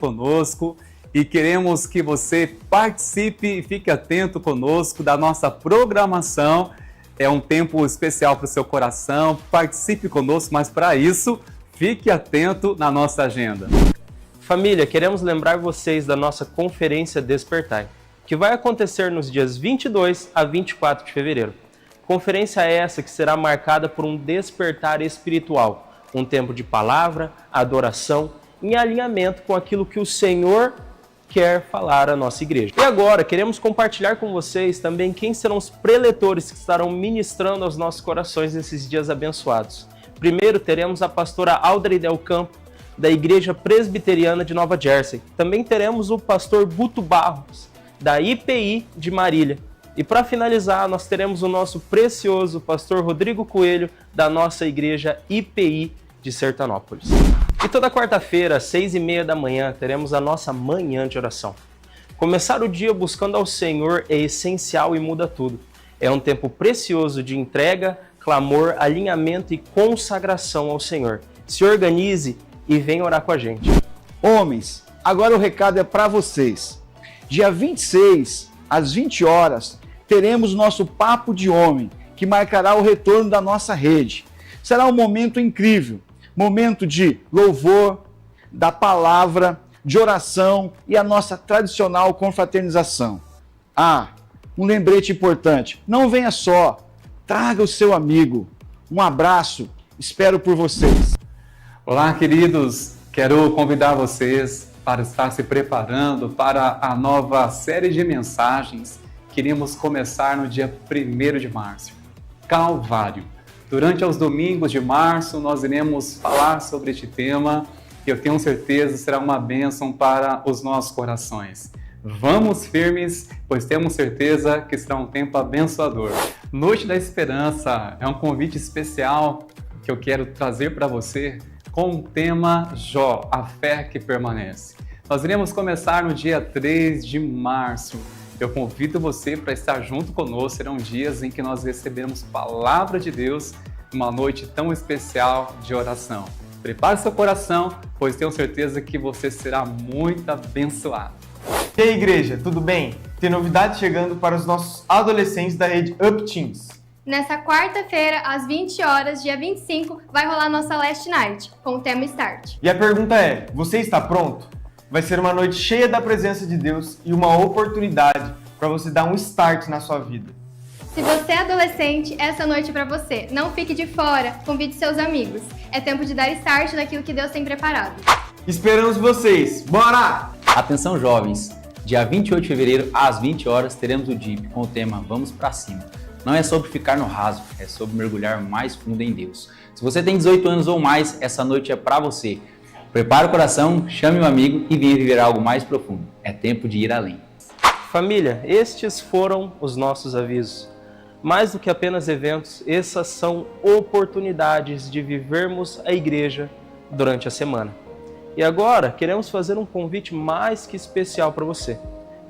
conosco e queremos que você participe e fique atento conosco da nossa programação. É um tempo especial para o seu coração, participe conosco, mas para isso, fique atento na nossa agenda. Família, queremos lembrar vocês da nossa Conferência Despertai, que vai acontecer nos dias 22 a 24 de fevereiro. Conferência essa que será marcada por um despertar espiritual, um tempo de palavra, adoração, em alinhamento com aquilo que o Senhor quer falar à nossa igreja. E agora, queremos compartilhar com vocês também quem serão os preletores que estarão ministrando aos nossos corações nesses dias abençoados. Primeiro, teremos a pastora Audrey Del Campo, da Igreja Presbiteriana de Nova Jersey. Também teremos o pastor Guto Barros, da IPI de Marília. E para finalizar, nós teremos o nosso precioso pastor Rodrigo Coelho, da nossa Igreja IPI de Sertanópolis. E toda quarta-feira, às 6h30 da manhã, teremos a nossa manhã de oração. Começar o dia buscando ao Senhor é essencial e muda tudo. É um tempo precioso de entrega, clamor, alinhamento e consagração ao Senhor. Se organize e venha orar com a gente. Homens, agora o recado é para vocês. Dia 26, às 20 horas, teremos nosso Papo de Homem, que marcará o retorno da nossa rede. Será um momento incrível. Momento de louvor, da palavra, de oração e a nossa tradicional confraternização. Um lembrete importante, não venha só, traga o seu amigo. Um abraço, espero por vocês. Olá, queridos, quero convidar vocês para estar se preparando para a nova série de mensagens que iremos começar no dia 1º de março, Calvário. Durante os domingos de março, nós iremos falar sobre este tema e eu tenho certeza será uma bênção para os nossos corações. Vamos firmes, pois temos certeza que será um tempo abençoador. Noite da Esperança é um convite especial que eu quero trazer para você com o tema Jó, a fé que permanece. Nós iremos começar no dia 3 de março. Eu convido você para estar junto conosco, serão dias em que nós receberemos palavra de Deus, uma noite tão especial de oração. Prepare seu coração, pois tenho certeza que você será muito abençoado. E aí, igreja, tudo bem? Tem novidade chegando para os nossos adolescentes da rede Up Teens. Nessa quarta-feira, às 20 horas, dia 25, vai rolar nossa Last Night, com o tema Start. E a pergunta é, você está pronto? Vai ser uma noite cheia da presença de Deus e uma oportunidade para você dar um start na sua vida. Se você é adolescente, essa noite é para você. Não fique de fora, convide seus amigos. É tempo de dar start naquilo que Deus tem preparado. Esperamos vocês! Bora! Atenção, jovens! Dia 28 de fevereiro, às 20 horas, teremos o DIP com o tema Vamos Pra Cima. Não é sobre ficar no raso, é sobre mergulhar mais fundo em Deus. Se você tem 18 anos ou mais, essa noite é para você. Prepare o coração, chame um amigo e venha viver algo mais profundo. É tempo de ir além. Família, estes foram os nossos avisos. Mais do que apenas eventos, essas são oportunidades de vivermos a igreja durante a semana. E agora, queremos fazer um convite mais que especial para você.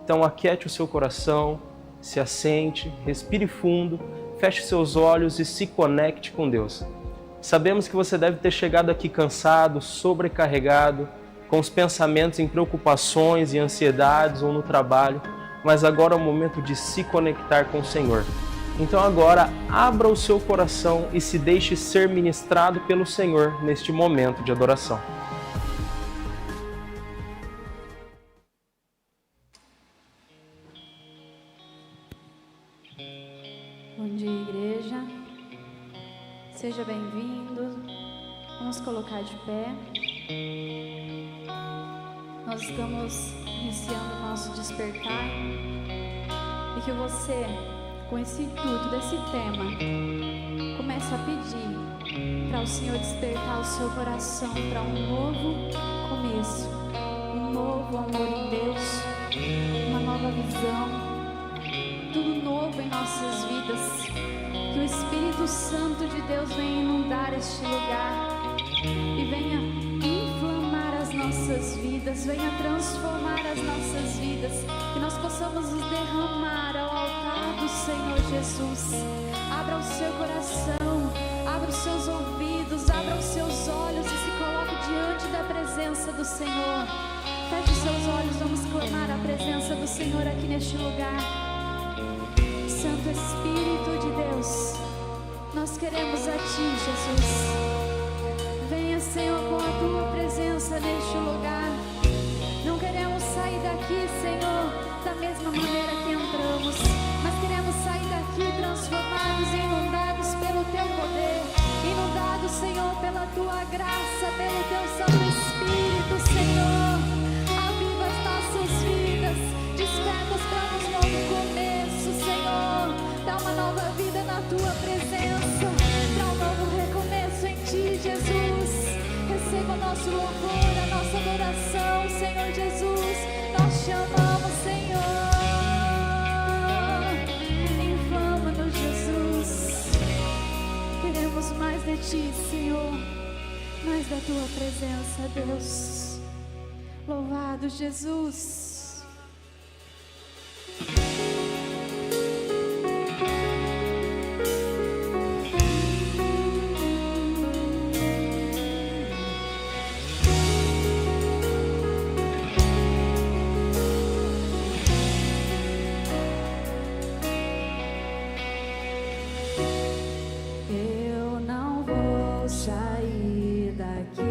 Então, aquiete o seu coração, se assente, respire fundo, feche seus olhos e se conecte com Deus. Sabemos que você deve ter chegado aqui cansado, sobrecarregado, com os pensamentos em preocupações e ansiedades ou no trabalho, mas agora é o momento de se conectar com o Senhor. Então agora, abra o seu coração e se deixe ser ministrado pelo Senhor neste momento de adoração. Bom dia, igreja. Seja bem-vindo. Vamos colocar de pé. Nós estamos iniciando o nosso despertar e que você, com esse intuito desse tema, comece a pedir para o Senhor despertar o seu coração para um novo começo, um novo amor em Deus, uma nova visão, tudo novo em nossas vidas. Que o Espírito Santo de Deus venha inundar este lugar e venha inflamar as nossas vidas, venha transformar as nossas vidas, que nós possamos nos derramar ao altar do Senhor Jesus. Abra o seu coração, abra os seus ouvidos, abra os seus olhos e se coloque diante da presença do Senhor. Feche Senhor, aqui neste lugar. Santo Espírito de Deus, nós queremos a Ti, Jesus. Venha, Senhor, com a Tua presença neste lugar. Não queremos sair daqui, Senhor, da mesma maneira que entramos, mas queremos sair daqui transformados e inundados pelo Teu poder, inundados, Senhor, pela Tua graça, pelo Teu Santo Espírito, Senhor. Aviva as nossas vidas, desperta-as para um novo começo, Senhor. Dá uma nova vida na Tua presença, dá um novo recomeço em Ti, Jesus. Receba o nosso louvor, a nossa adoração, Senhor Jesus. Nós te amamos, Senhor. Inflama-nos, Jesus. Queremos mais de Ti, Senhor, mais da Tua presença, Deus. Louvado, Jesus. Eu não vou sair daqui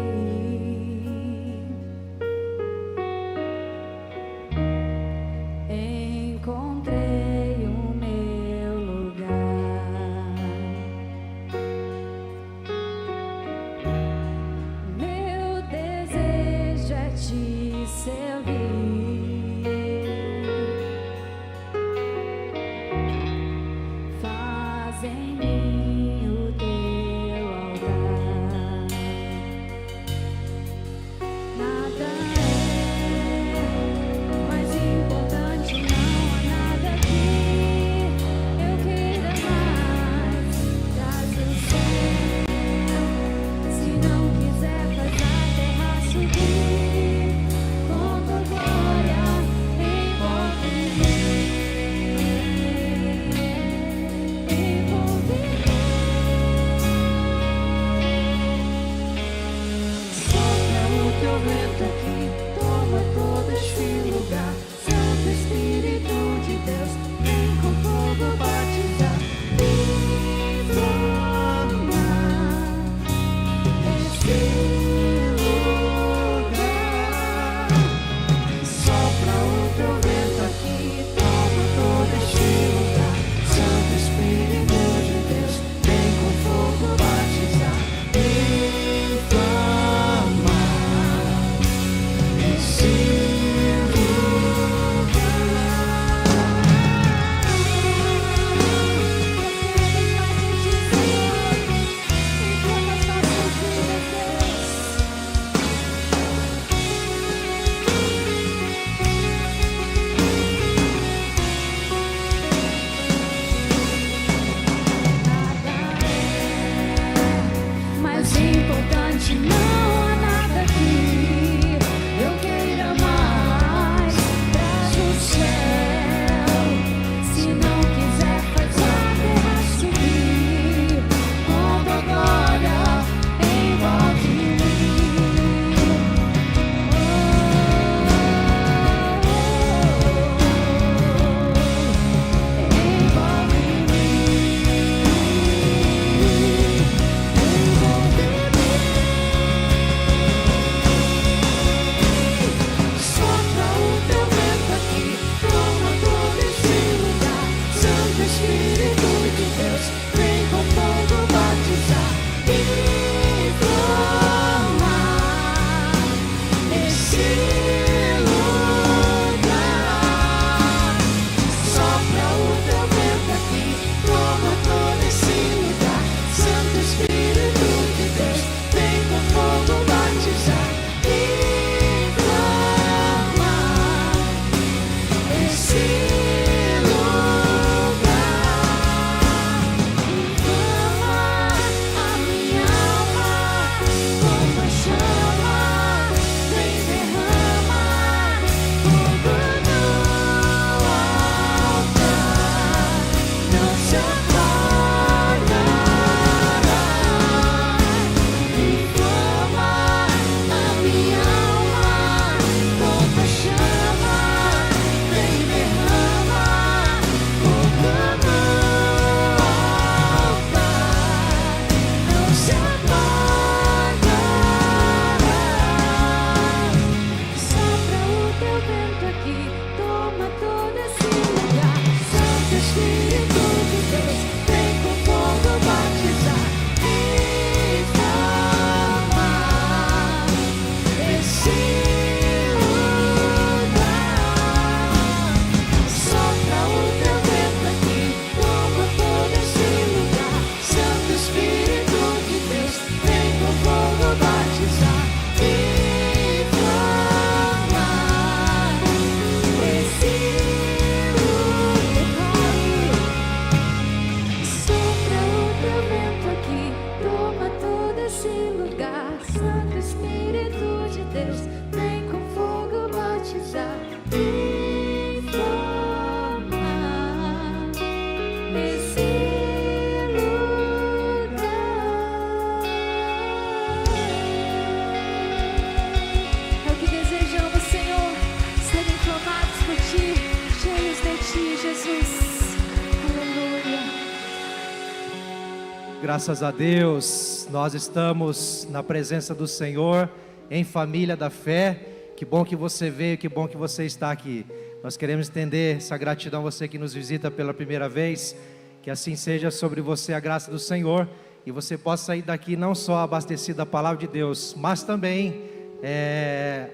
Graças a Deus, nós estamos na presença do Senhor, em família da fé. Que bom que você veio, que bom que você está aqui. Nós queremos estender essa gratidão a você que nos visita pela primeira vez. Que assim seja sobre você a graça do Senhor, e você possa sair daqui não só abastecido da palavra de Deus, mas também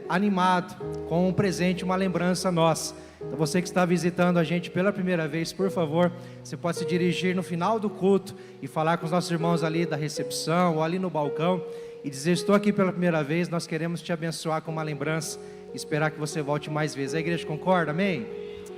animado com um presente, uma lembrança nossa. Então você que está visitando a gente pela primeira vez, por favor, você pode se dirigir no final do culto e falar com os nossos irmãos ali da recepção ou ali no balcão e dizer: estou aqui pela primeira vez, nós queremos te abençoar com uma lembrança e esperar que você volte mais vezes. A igreja concorda? Amém?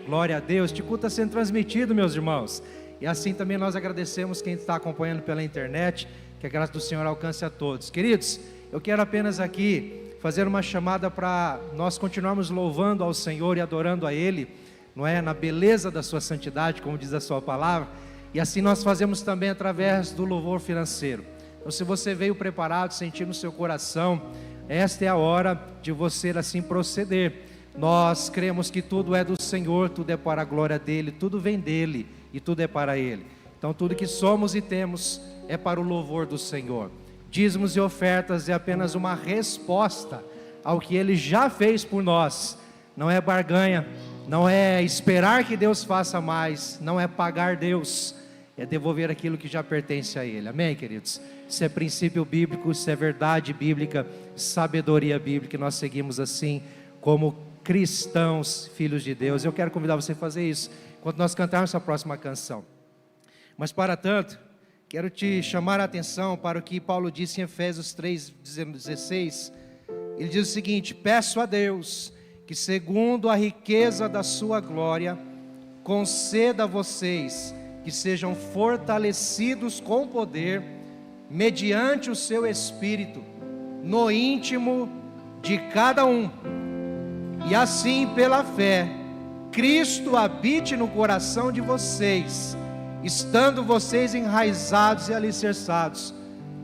Glória a Deus. Este culto está sendo transmitido, meus irmãos, e assim também nós agradecemos quem está acompanhando pela internet. Que a graça do Senhor alcance a todos. Queridos, eu quero apenas aqui fazer uma chamada para nós continuarmos louvando ao Senhor e adorando a Ele, não é? Na beleza da sua santidade, como diz a sua palavra. E assim nós fazemos também através do louvor financeiro. Então, se você veio preparado, sentindo no seu coração, esta é a hora de você assim proceder. Nós cremos que tudo é do Senhor, tudo é para a glória dEle, tudo vem dEle e tudo é para Ele. Então tudo que somos e temos é para o louvor do Senhor. Dízimos e ofertas é apenas uma resposta ao que Ele já fez por nós. Não é barganha, não é esperar que Deus faça mais, não é pagar Deus, é devolver aquilo que já pertence a Ele. Amém, queridos? Isso é princípio bíblico, isso é verdade bíblica, sabedoria bíblica, e nós seguimos assim como cristãos, filhos de Deus. Eu quero convidar você a fazer isso enquanto nós cantarmos essa próxima canção. Mas para tanto, quero te chamar a atenção para o que Paulo disse em Efésios 3:16. Ele diz o seguinte: peço a Deus que, segundo a riqueza da sua glória, conceda a vocês que sejam fortalecidos com poder, mediante o seu Espírito, no íntimo de cada um, e assim pela fé, Cristo habite no coração de vocês, estando vocês enraizados e alicerçados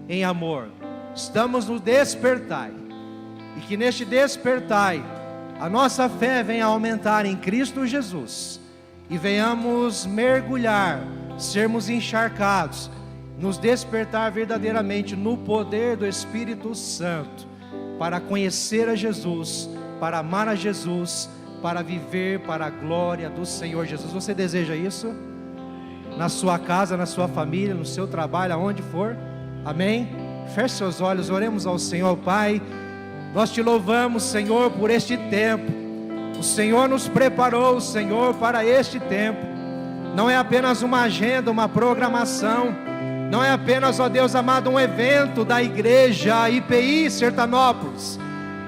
em amor. Estamos no despertai, e que neste despertai a nossa fé venha aumentar em Cristo Jesus, e venhamos mergulhar, sermos encharcados, nos despertar verdadeiramente no poder do Espírito Santo, para conhecer a Jesus, para amar a Jesus, para viver para a glória do Senhor Jesus. Você deseja isso? Na sua casa, na sua família, no seu trabalho, aonde for? Amém? Feche seus olhos, oremos ao Senhor. Pai, nós te louvamos, Senhor, por este tempo. O Senhor nos preparou, Senhor, para este tempo. Não é apenas uma agenda, uma programação. Não é apenas, ó Deus amado, um evento da igreja IPI Sertanópolis.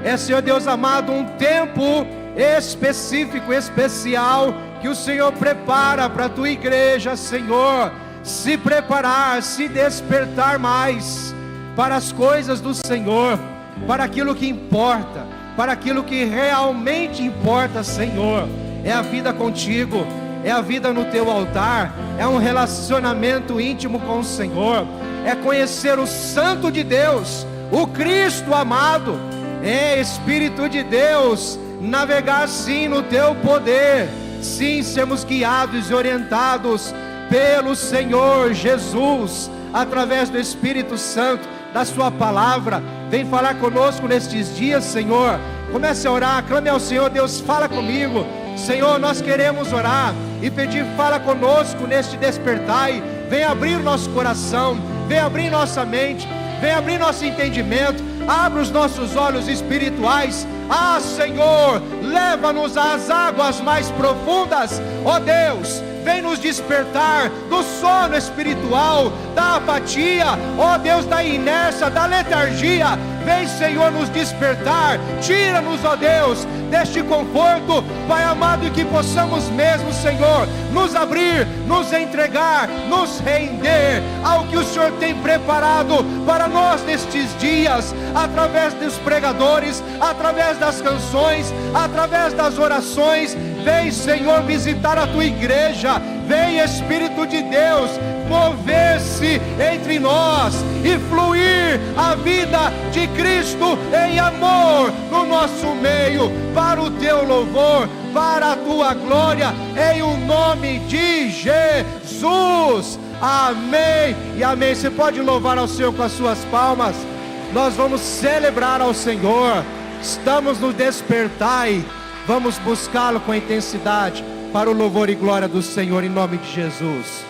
É, Senhor Deus amado, um tempo específico, especial, que o Senhor prepara para a tua igreja, Senhor, se preparar, se despertar mais para as coisas do Senhor, para aquilo que importa, para aquilo que realmente importa, Senhor. É a vida contigo, é a vida no teu altar, é um relacionamento íntimo com o Senhor, é conhecer o Santo de Deus, o Cristo amado, é Espírito de Deus, navegar sim no teu poder, sim, sermos guiados e orientados pelo Senhor Jesus, através do Espírito Santo, da sua palavra. Vem falar conosco nestes dias, Senhor. Comece a orar, clame ao Senhor: Deus, fala comigo. Senhor, nós queremos orar e pedir: fala conosco neste despertar. Vem abrir o nosso coração, vem abrir nossa mente, vem abrir nosso entendimento, abre os nossos olhos espirituais. Ah, Senhor, leva-nos às águas mais profundas. Ó Deus, vem nos despertar do sono espiritual, da apatia, ó Deus, da inércia, da letargia. Vem, Senhor, nos despertar. Tira-nos, ó Deus, deste conforto, Pai amado, e que possamos mesmo, Senhor, nos abrir, nos entregar, nos render ao que o Senhor tem preparado para nós nestes dias, através dos pregadores, através das canções, através das orações. Vem, Senhor, visitar a tua igreja. Vem, Espírito de Deus, mover-se entre nós e fluir a vida de Cristo em amor no nosso meio, para o teu louvor, para a tua glória, em o nome de Jesus. Amém e amém. Você pode louvar ao Senhor com as suas palmas. Nós vamos celebrar ao Senhor. Estamos no despertai. Vamos buscá-lo com intensidade para o louvor e glória do Senhor em nome de Jesus.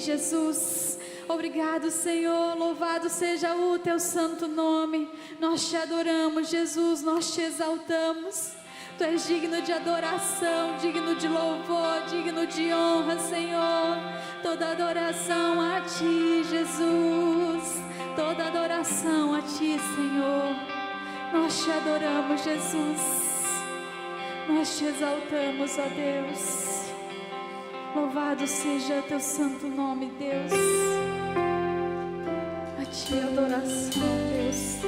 Jesus. Obrigado, Senhor. Louvado seja o teu santo nome. Nós te adoramos, Jesus. Nós te exaltamos. Tu és digno de adoração, digno de louvor, digno de honra, Senhor. Toda adoração a ti, Jesus. Toda adoração a ti, Senhor. Nós te adoramos, Jesus. Nós te exaltamos, ó Deus. Louvado seja teu santo nome, Deus. A ti a adoração, Deus.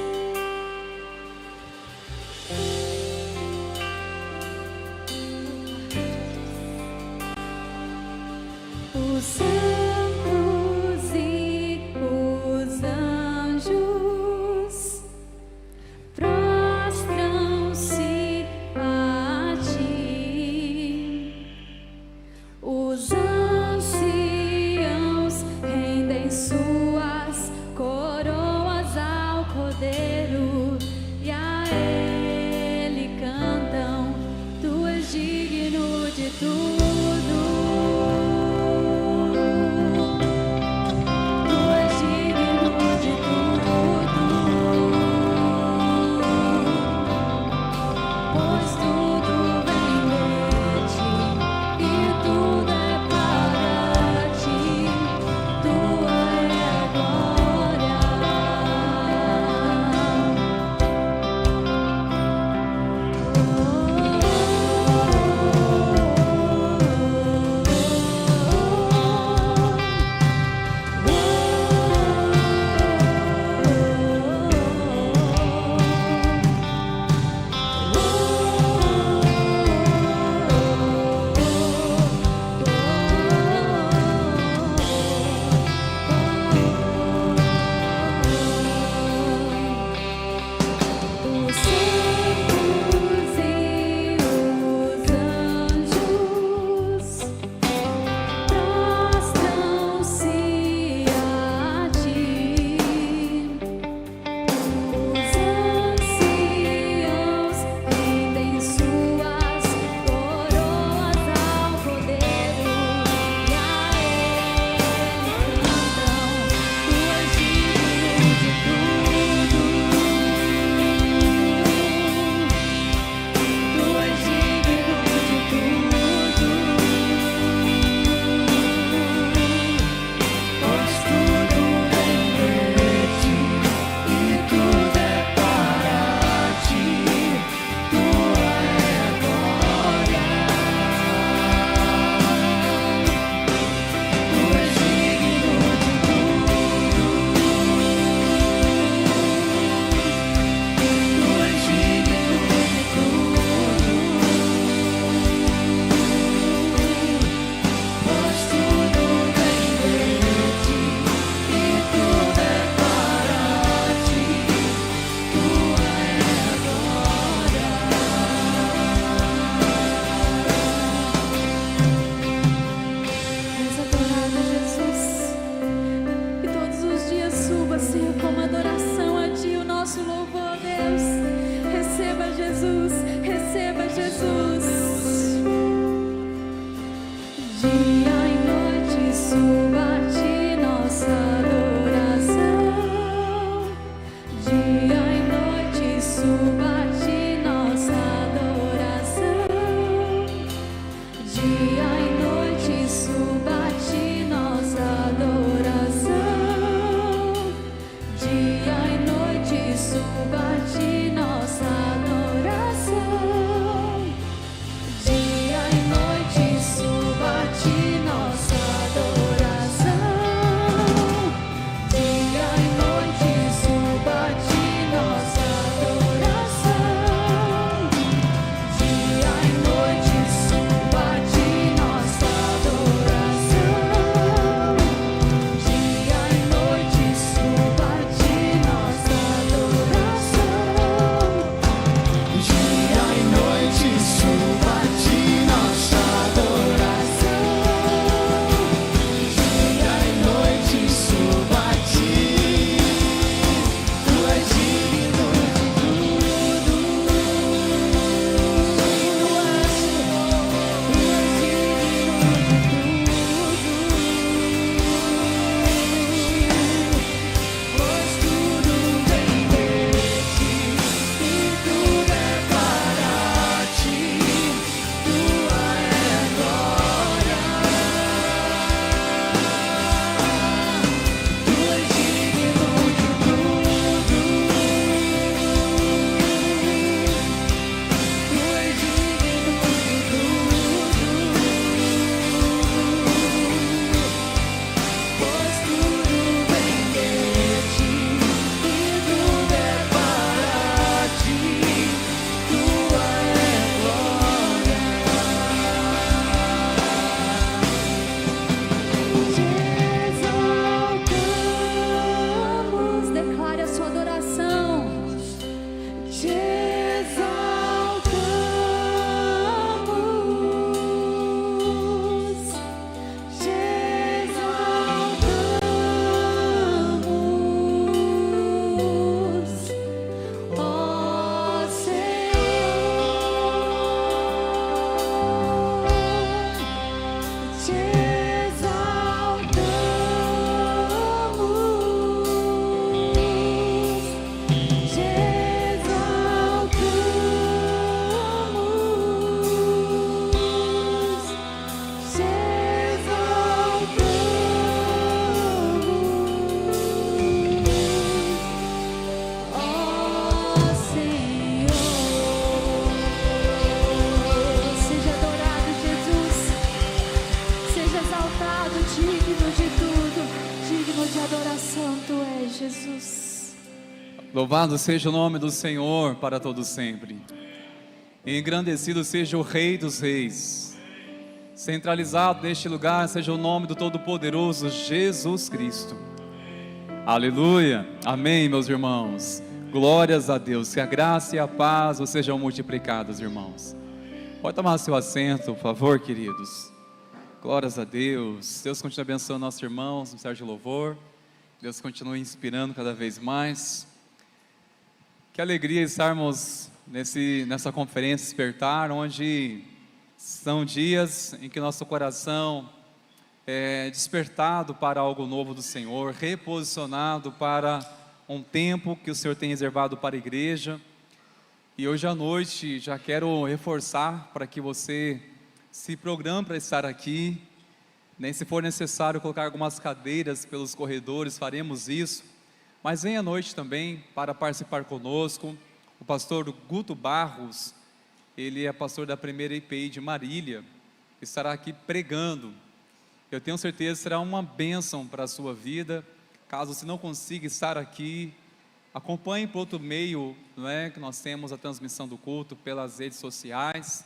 Os santos e os anjos prostram-se a ti. Os anciãos rendem suas coroas ao Cordeiro e a ele cantam: tu és digno de tudo. Louvado seja o nome do Senhor para todo sempre. Engrandecido seja o Rei dos Reis. Centralizado neste lugar seja o nome do Todo-Poderoso Jesus Cristo. Aleluia. Amém, meus irmãos. Glórias a Deus. Que a graça e a paz sejam multiplicadas, irmãos. Pode tomar seu assento, por favor, queridos. Glórias a Deus. Deus continue abençoando nossos irmãos no Ministério de Louvor. Deus continue inspirando cada vez mais. Que alegria estarmos nessa conferência Despertar, onde são dias em que nosso coração é despertado para algo novo do Senhor, reposicionado para um tempo que o Senhor tem reservado para a igreja. E hoje à noite já quero reforçar para que você se programe para estar aqui. Nem se for necessário colocar algumas cadeiras pelos corredores, faremos isso. Mas vem à noite também para participar conosco. O pastor Guto Barros, ele é pastor da primeira IPI de Marília, estará aqui pregando. Eu tenho certeza que será uma bênção para a sua vida. Caso você não consiga estar aqui, acompanhe por outro meio, não é, que nós temos a transmissão do culto pelas redes sociais.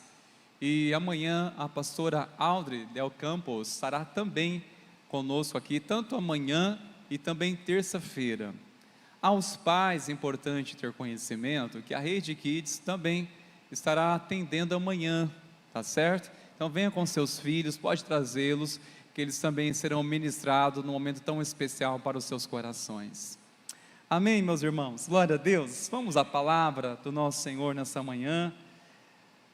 E amanhã a pastora Audrey Del Campos estará também conosco aqui, tanto amanhã e também terça-feira. Aos pais, é importante ter conhecimento que a Rede Kids também estará atendendo amanhã, tá certo? Então venha com seus filhos, pode trazê-los, que eles também serão ministrados num momento tão especial para os seus corações. Amém, meus irmãos? Glória a Deus. Vamos à palavra do nosso Senhor nessa manhã.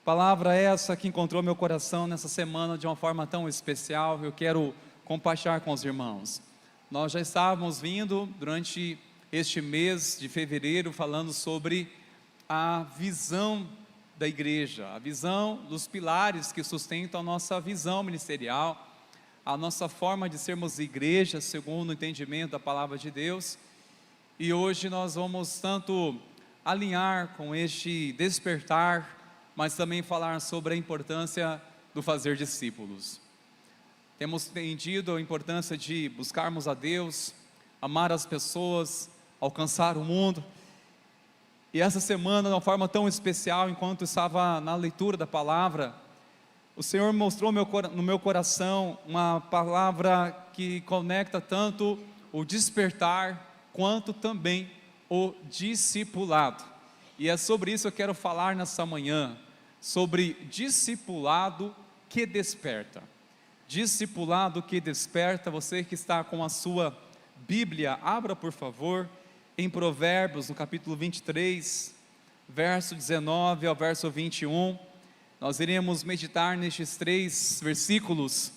Palavra essa que encontrou meu coração nessa semana de uma forma tão especial. Eu quero compartilhar com os irmãos. Nós já estávamos vindo durante este mês de fevereiro falando sobre a visão da igreja, a visão dos pilares que sustentam a nossa visão ministerial, a nossa forma de sermos igreja segundo o entendimento da palavra de Deus. E hoje nós vamos tanto alinhar com este despertar, mas também falar sobre a importância do fazer discípulos. Temos entendido a importância de buscarmos a Deus, amar as pessoas, alcançar o mundo. E essa semana, de uma forma tão especial, enquanto estava na leitura da palavra, o Senhor mostrou no meu coração uma palavra que conecta tanto o despertar, quanto também o discipulado. E é sobre isso que eu quero falar nessa manhã, sobre discipulado que desperta. Discipulado que desperta. Você que está com a sua Bíblia, abra por favor, em Provérbios, no capítulo 23, verso 19 ao verso 21, nós iremos meditar nestes 3 versículos.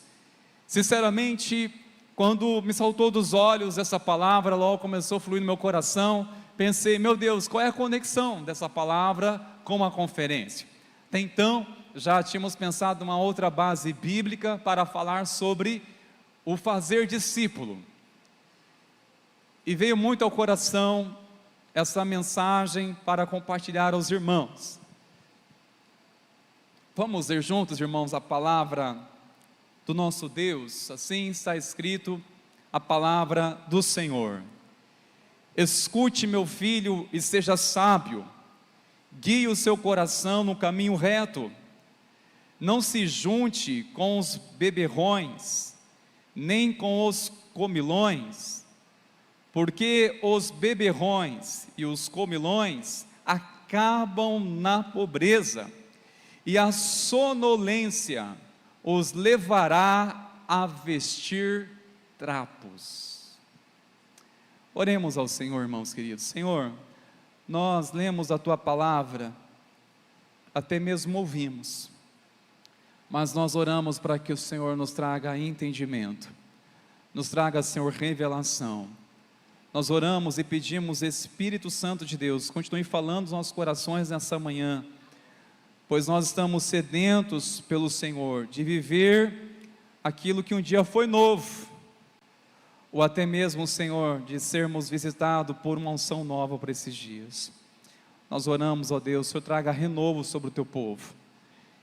Sinceramente, quando me saltou dos olhos essa palavra, logo começou a fluir no meu coração, pensei, meu Deus, qual é a conexão dessa palavra com a conferência? Até então, já tínhamos pensado uma outra base bíblica para falar sobre o fazer discípulo. E veio muito ao coração essa mensagem para compartilhar aos irmãos. Vamos ler juntos, irmãos, a palavra do nosso Deus. Assim está escrito a palavra do Senhor. Escute, meu filho, e seja sábio. Guie o seu coração no caminho reto. Não se junte com os beberrões, nem com os comilões, porque os beberrões e os comilões acabam na pobreza, e a sonolência os levará a vestir trapos. Oremos ao Senhor, irmãos queridos. Senhor, nós lemos a Tua palavra, até mesmo ouvimos, mas nós oramos para que o Senhor nos traga entendimento, nos traga, Senhor, revelação. Nós oramos e pedimos, Espírito Santo de Deus, continue falando nos nossos corações nessa manhã, pois nós estamos sedentos pelo Senhor, de viver aquilo que um dia foi novo, ou até mesmo, Senhor, de sermos visitados por uma unção nova para esses dias. Nós oramos, ó Deus, o Senhor traga renovo sobre o Teu povo,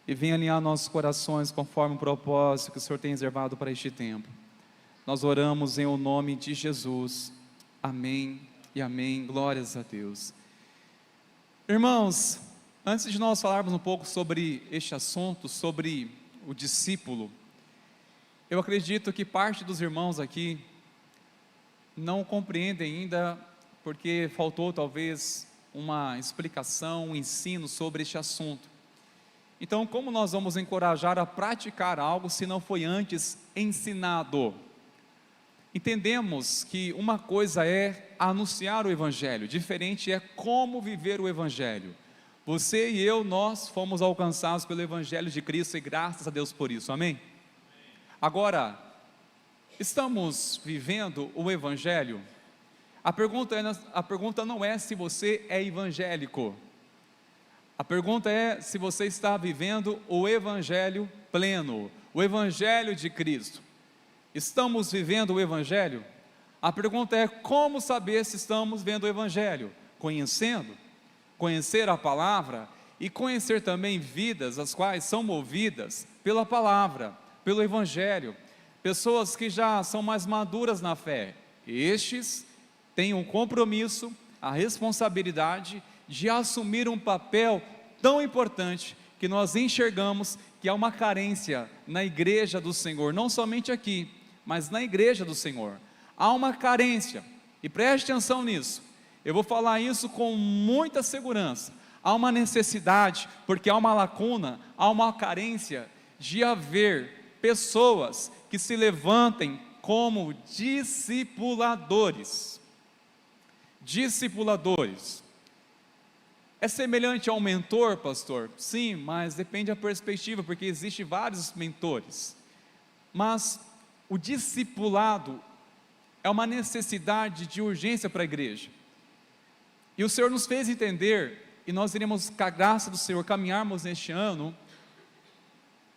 e venha alinhar nossos corações conforme o propósito que o Senhor tem reservado para este tempo. Nós oramos em o nome de Jesus. Amém e amém. Glórias a Deus. Irmãos, antes de nós falarmos um pouco sobre este assunto, sobre o discípulo, eu acredito que parte dos irmãos aqui não compreendem ainda, porque faltou talvez uma explicação, um ensino sobre este assunto. Então, como nós vamos encorajar a praticar algo se não foi antes ensinado? Entendemos que uma coisa é anunciar o Evangelho, diferente é como viver o Evangelho. Você e eu, nós fomos alcançados pelo Evangelho de Cristo e graças a Deus por isso, amém? Agora, estamos vivendo o Evangelho? A pergunta não é se você é evangélico, a pergunta é se você está vivendo o Evangelho pleno, o Evangelho de Cristo. Estamos vivendo o Evangelho? A pergunta é como saber se estamos vivendo o Evangelho? Conhecer a palavra e conhecer também vidas as quais são movidas pela palavra, pelo Evangelho, pessoas que já são mais maduras na fé. Estes têm um compromisso, a responsabilidade de assumir um papel tão importante que nós enxergamos que há uma carência na igreja do Senhor, não somente aqui, mas na igreja do Senhor. Há uma carência, e preste atenção nisso, eu vou falar isso com muita segurança. Há uma necessidade, porque há uma lacuna, há uma carência de haver pessoas que se levantem como discipuladores. Discipuladores. É semelhante a um mentor, pastor? Sim, mas depende da perspectiva, porque existem vários mentores. Mas o discipulado é uma necessidade de urgência para a igreja. E o Senhor nos fez entender, e nós iremos, com a graça do Senhor, caminharmos neste ano,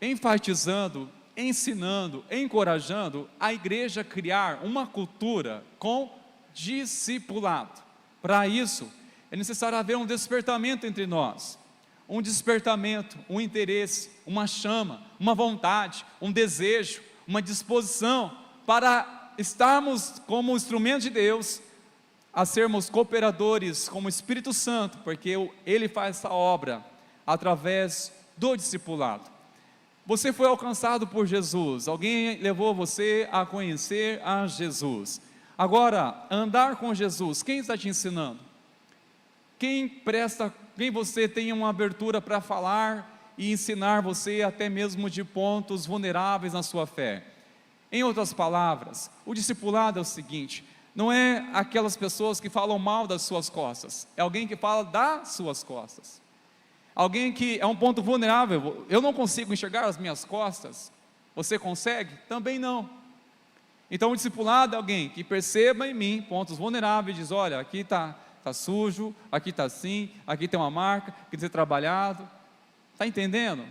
enfatizando, ensinando, encorajando a igreja a criar uma cultura com discipulado. Para isso, é necessário haver um despertamento entre nós, um despertamento, um interesse, uma chama, uma vontade, um desejo, uma disposição para estarmos como instrumento de Deus, a sermos cooperadores como o Espírito Santo, porque Ele faz essa obra através do discipulado. Você foi alcançado por Jesus, alguém levou você a conhecer a Jesus. Agora, andar com Jesus, quem está te ensinando? Quem você tem uma abertura para falar e ensinar você até mesmo de pontos vulneráveis na sua fé? Em outras palavras, o discipulado é o seguinte, não é aquelas pessoas que falam mal das suas costas, é alguém que fala das suas costas. Alguém que é um ponto vulnerável, eu não consigo enxergar as minhas costas, você consegue? Também não. Então o discipulado é alguém que perceba em mim pontos vulneráveis e diz, olha, aqui está sujo, aqui está assim, aqui tem uma marca, que tem que ser trabalhado. Está entendendo?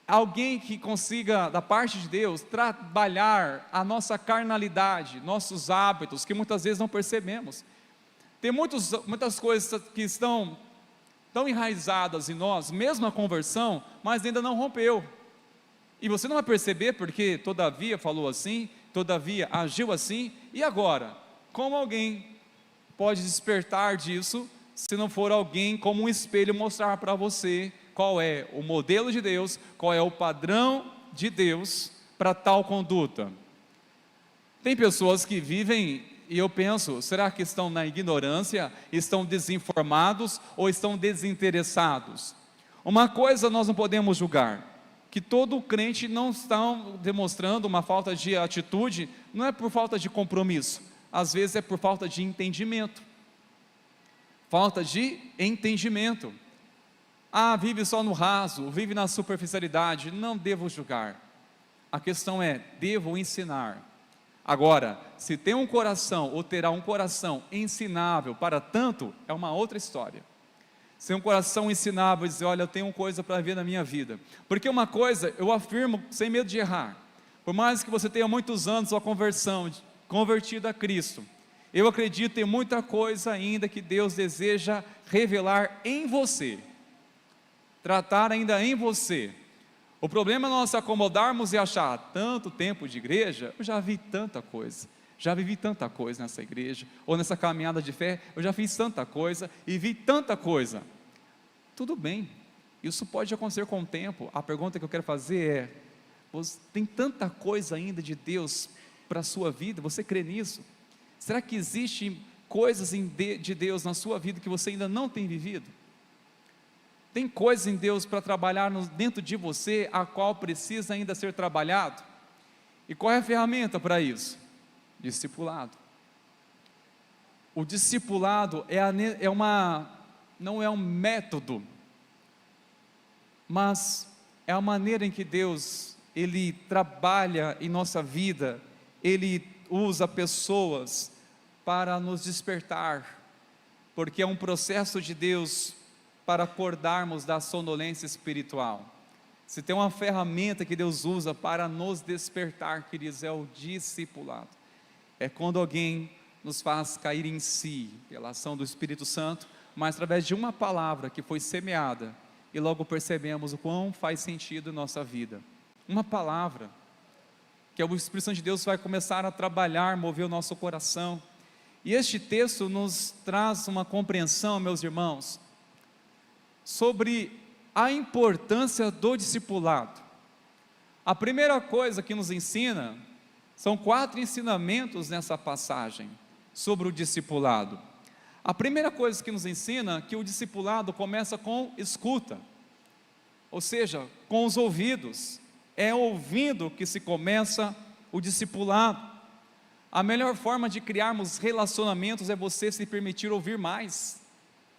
Alguém que consiga, da parte de Deus, trabalhar a nossa carnalidade, nossos hábitos, que muitas vezes não percebemos. Tem muitas coisas que estão tão enraizadas em nós, mesmo a conversão, mas ainda não rompeu. E você não vai perceber porque todavia falou assim, todavia agiu assim, e agora? Como alguém pode despertar disso, se não for alguém como um espelho mostrar para você qual é o modelo de Deus, qual é o padrão de Deus para tal conduta? Tem pessoas que vivem, e eu penso, será que estão na ignorância, estão desinformados ou estão desinteressados? Uma coisa nós não podemos julgar, que todo crente não está demonstrando uma falta de atitude, não é por falta de compromisso, às vezes é por falta de entendimento. Falta de entendimento. Vive só no raso, vive na superficialidade. Não devo julgar. A questão é, devo ensinar. Agora, se tem um coração, ou terá um coração ensinável para tanto, é uma outra história. Se é um coração ensinável, dizer, olha, eu tenho uma coisa para ver na minha vida. Porque uma coisa, eu afirmo, sem medo de errar, por mais que você tenha muitos anos sua conversão, convertido a Cristo, eu acredito em muita coisa ainda que Deus deseja revelar em você, tratar ainda em você. O problema é nós se acomodarmos e achar, tanto tempo de igreja, eu já vi tanta coisa, Já vivi tanta coisa nessa igreja, ou nessa caminhada de fé, eu já fiz tanta coisa e vi tanta coisa. Tudo bem, isso pode acontecer com o tempo. A pergunta que eu quero fazer é: você tem tanta coisa ainda de Deus para a sua vida? Você crê nisso? Será que existem coisas de Deus na sua vida que você ainda não tem vivido? Tem coisas em Deus para trabalhar dentro de você, a qual precisa ainda ser trabalhado? E qual é a ferramenta para isso? Discipulado. O discipulado não é um método, mas é a maneira em que Deus, Ele trabalha em nossa vida. Ele usa pessoas para nos despertar, porque é um processo de Deus para acordarmos da sonolência espiritual. Se tem uma ferramenta que Deus usa para nos despertar, queridos, é o discipulado. É quando alguém nos faz cair em si, pela ação do Espírito Santo, mas através de uma palavra que foi semeada, e logo percebemos o quão faz sentido em nossa vida. Uma palavra, que o Espírito Santo de Deus vai começar a trabalhar, mover o nosso coração. E este texto nos traz uma compreensão, meus irmãos, sobre a importância do discipulado. A primeira coisa que nos ensina, são 4 ensinamentos nessa passagem, sobre o discipulado. A primeira coisa que nos ensina, que o discipulado começa com escuta, ou seja, com os ouvidos. É ouvindo que se começa o discipulado. A melhor forma de criarmos relacionamentos é você se permitir ouvir mais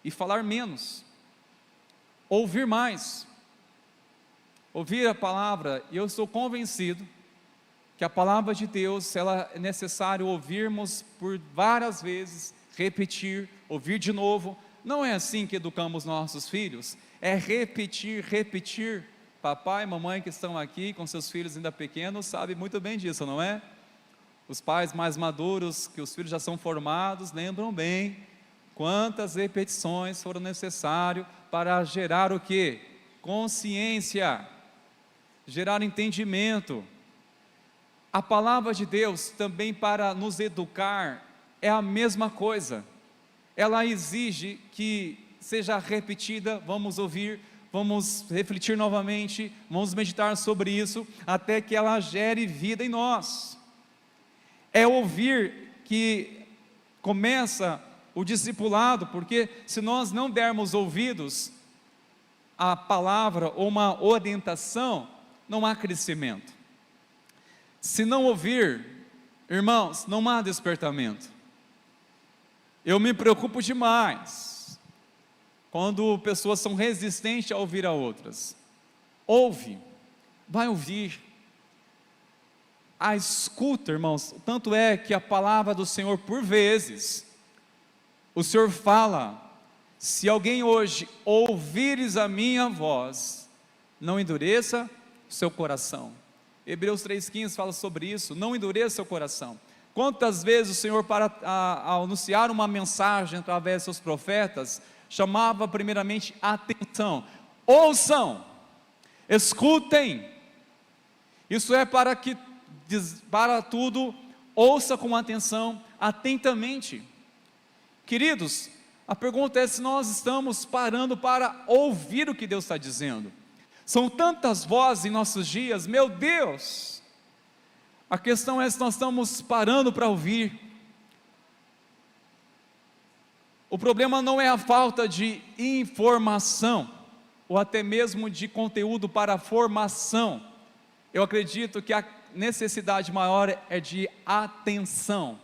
e falar menos. Ouvir mais, ouvir a palavra. E eu estou convencido que a palavra de Deus, ela é necessário ouvirmos por várias vezes, repetir, ouvir de novo. Não é assim que educamos nossos filhos, é repetir, repetir. Papai e mamãe que estão aqui com seus filhos ainda pequenos sabem muito bem disso, não é? Os pais mais maduros, que os filhos já são formados, lembram bem quantas repetições foram necessárias para gerar o quê? Consciência, gerar entendimento. A palavra de Deus também, para nos educar, é a mesma coisa. Ela exige que seja repetida. Vamos ouvir, vamos refletir novamente, vamos meditar sobre isso, até que ela gere vida em nós. É ouvir que começa o discipulado, porque se nós não dermos ouvidos à palavra ou uma orientação, não há crescimento. Se não ouvir, irmãos, não há despertamento. Eu me preocupo demais quando pessoas são resistentes a ouvir a outras. Ouve, vai ouvir. A escuta, irmãos, tanto é que a palavra do Senhor, por vezes, o Senhor fala: se alguém hoje ouvires a minha voz, não endureça o seu coração. Hebreus 3,15 fala sobre isso, não endureça seu coração. Quantas vezes o Senhor, para anunciar uma mensagem através de seus profetas, chamava primeiramente a atenção: ouçam, escutem. Isso é para tudo, ouça com atenção, atentamente. Queridos, a pergunta é se nós estamos parando para ouvir o que Deus está dizendo. São tantas vozes em nossos dias, meu Deus. A questão é se nós estamos parando para ouvir. O problema não é a falta de informação, ou até mesmo de conteúdo para formação. Eu acredito que a necessidade maior é de atenção.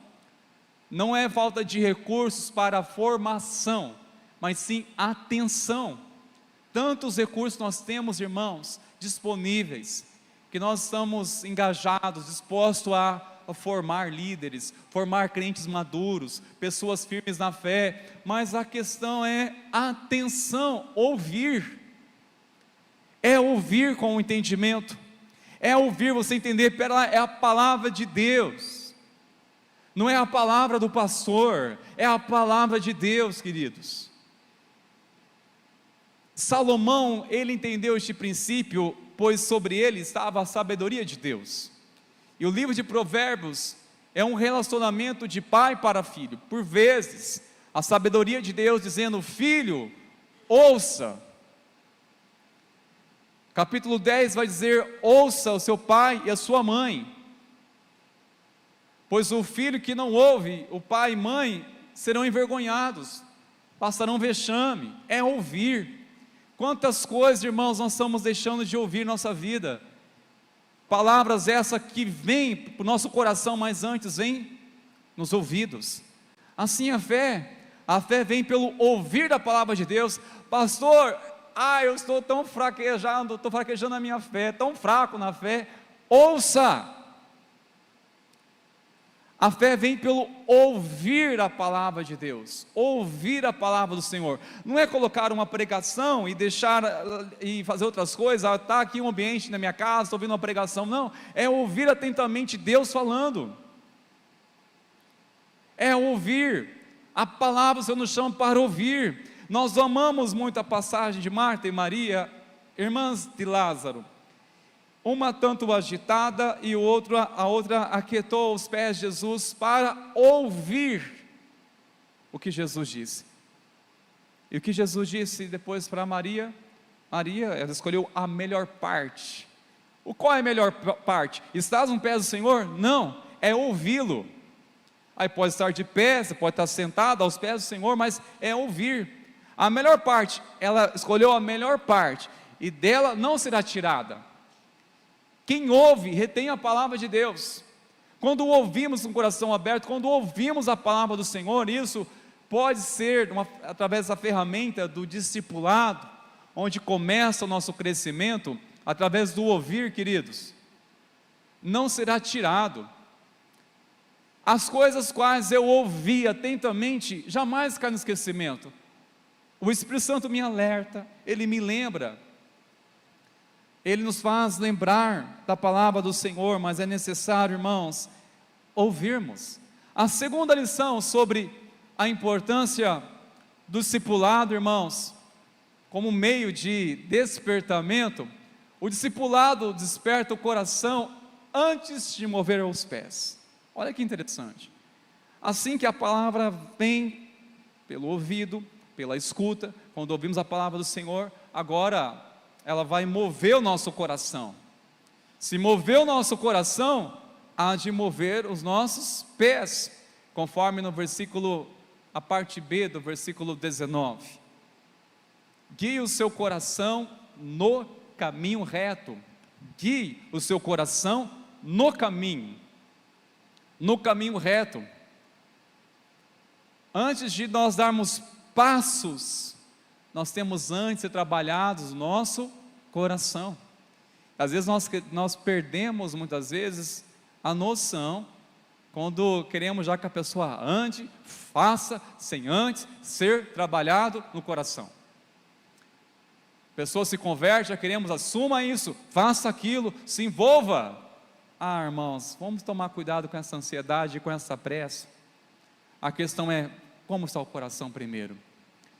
Não é falta de recursos para a formação, mas sim atenção. Tantos recursos nós temos, irmãos, disponíveis, que nós estamos engajados, dispostos a formar líderes, formar crentes maduros, pessoas firmes na fé, mas a questão é atenção, ouvir. É ouvir com o entendimento, é ouvir, você entender, é a palavra de Deus, não é a palavra do pastor, é a palavra de Deus, queridos. Salomão, ele entendeu este princípio, pois sobre ele estava a sabedoria de Deus. E o livro de Provérbios, É um relacionamento de pai para filho. Por vezes, a sabedoria de Deus dizendo: filho, ouça. Capítulo 10 vai dizer: ouça o seu pai e a sua mãe. Pois o filho que não ouve o pai e mãe serão envergonhados, passarão vexame. É ouvir. Quantas coisas, irmãos, nós estamos deixando de ouvir em nossa vida. Palavras essas que vêm para o nosso coração, mas antes vêm nos ouvidos. Assim a fé vem pelo ouvir da palavra de Deus. Pastor, eu estou tão fraquejando, estou fraquejando a minha fé, tão fraco na fé. Ouça! A fé vem pelo ouvir a palavra de Deus, ouvir a palavra do Senhor. Não é colocar uma pregação e deixar e fazer outras coisas. Está aqui um ambiente na minha casa, estou ouvindo uma pregação. Não, é ouvir atentamente Deus falando. É ouvir. A palavra o Senhor nos chama para ouvir. Nós amamos muito a passagem de Marta e Maria, irmãs de Lázaro. Uma tanto agitada e a outra aquietou os pés de Jesus para ouvir o que Jesus disse. E o que Jesus disse depois para Maria? Maria, ela escolheu a melhor parte. Qual é a melhor parte? Estás aos pés do Senhor? Não, é ouvi-lo. Aí pode estar de pé, você pode estar sentado aos pés do Senhor, mas é ouvir. A melhor parte, ela escolheu a melhor parte, e dela não será tirada. Quem ouve, retém a palavra de Deus. Quando ouvimos com o coração aberto, quando ouvimos a palavra do Senhor, isso pode ser através da ferramenta do discipulado, onde começa o nosso crescimento, através do ouvir, queridos. Não será tirado. As coisas quais eu ouvi atentamente, jamais caem no esquecimento. O Espírito Santo me alerta, ele me lembra. Ele nos faz lembrar da palavra do Senhor, mas é necessário, irmãos, ouvirmos. A segunda lição sobre a importância do discipulado, irmãos, como meio de despertamento, o discipulado desperta o coração antes de mover os pés. Olha que interessante. Assim que a palavra vem pelo ouvido, pela escuta, quando ouvimos a palavra do Senhor, agora ela vai mover o nosso coração. Se mover o nosso coração, há de mover os nossos pés, conforme no versículo, a parte B do versículo 19. Guie o seu coração no caminho reto. Guie o seu coração no caminho reto. Antes de nós darmos passos, nós temos antes de trabalhados o nosso coração. Às vezes nós perdemos muitas vezes a noção, quando queremos já que a pessoa ande, faça, sem antes ser trabalhado no coração. A pessoa se converte, já queremos, assuma isso, faça aquilo, se envolva. Irmãos, vamos tomar cuidado com essa ansiedade, com essa pressa. A questão é, como está o coração primeiro?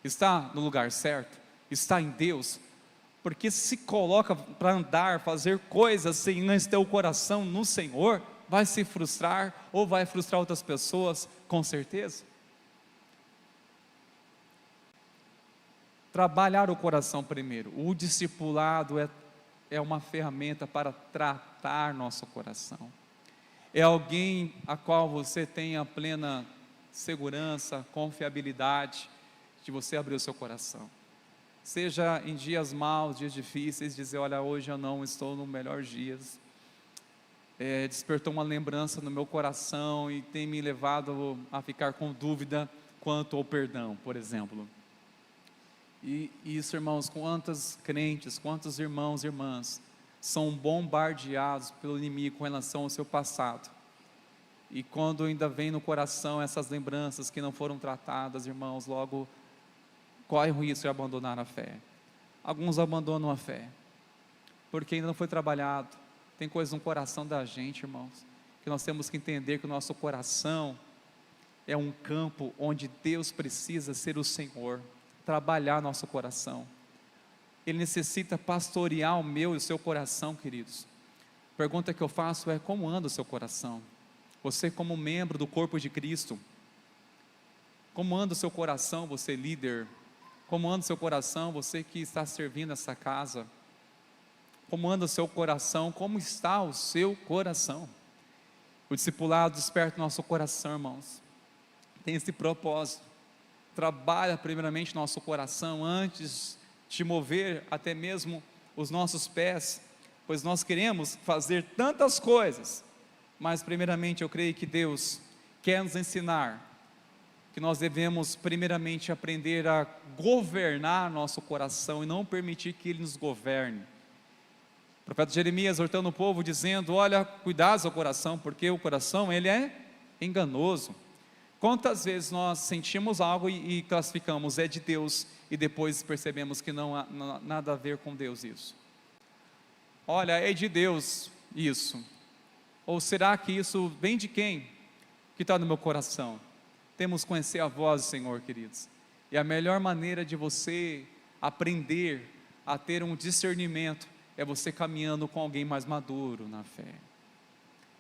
Está no lugar certo? Está em Deus? Porque se coloca para andar, fazer coisas sem antes ter o coração no Senhor, vai se frustrar ou vai frustrar outras pessoas, com certeza. Trabalhar o coração primeiro. O discipulado é uma ferramenta para tratar nosso coração. É alguém a qual você tem a plena segurança, confiabilidade de você abrir o seu coração. Seja em dias maus, dias difíceis, dizer, olha, hoje eu não estou no melhor dias. Despertou uma lembrança no meu coração e tem me levado a ficar com dúvida quanto ao perdão, por exemplo. E isso, irmãos, quantos crentes, quantos irmãos e irmãs são bombardeados pelo inimigo com relação ao seu passado. E quando ainda vem no coração essas lembranças que não foram tratadas, irmãos, logo corre o risco de abandonar a fé. Alguns abandonam a fé, porque ainda não foi trabalhado. Tem coisas no coração da gente, irmãos, que nós temos que entender que o nosso coração é um campo onde Deus precisa ser o Senhor, trabalhar nosso coração. Ele necessita pastorear o meu e o seu coração, queridos. A pergunta que eu faço é, como anda o seu coração? Você como membro do corpo de Cristo, como anda o seu coração, você líder? Como anda o seu coração, você que está servindo essa casa? Como anda o seu coração? Como está o seu coração? O discipulado desperta o nosso coração, irmãos. Tem esse propósito. Trabalha primeiramente nosso coração antes de mover até mesmo os nossos pés, pois nós queremos fazer tantas coisas, mas primeiramente eu creio que Deus quer nos ensinar que nós devemos primeiramente aprender a governar nosso coração e não permitir que ele nos governe. O profeta Jeremias exortando o povo dizendo: olha, cuidado do seu coração, porque o coração ele é enganoso. Quantas vezes nós sentimos algo e classificamos é de Deus e depois percebemos que não há nada a ver com Deus isso? Olha, é de Deus isso. Ou será que isso vem de quem? Que está no meu coração. Temos que conhecer a voz do Senhor, queridos. E a melhor maneira de você aprender a ter um discernimento é você caminhando com alguém mais maduro na fé.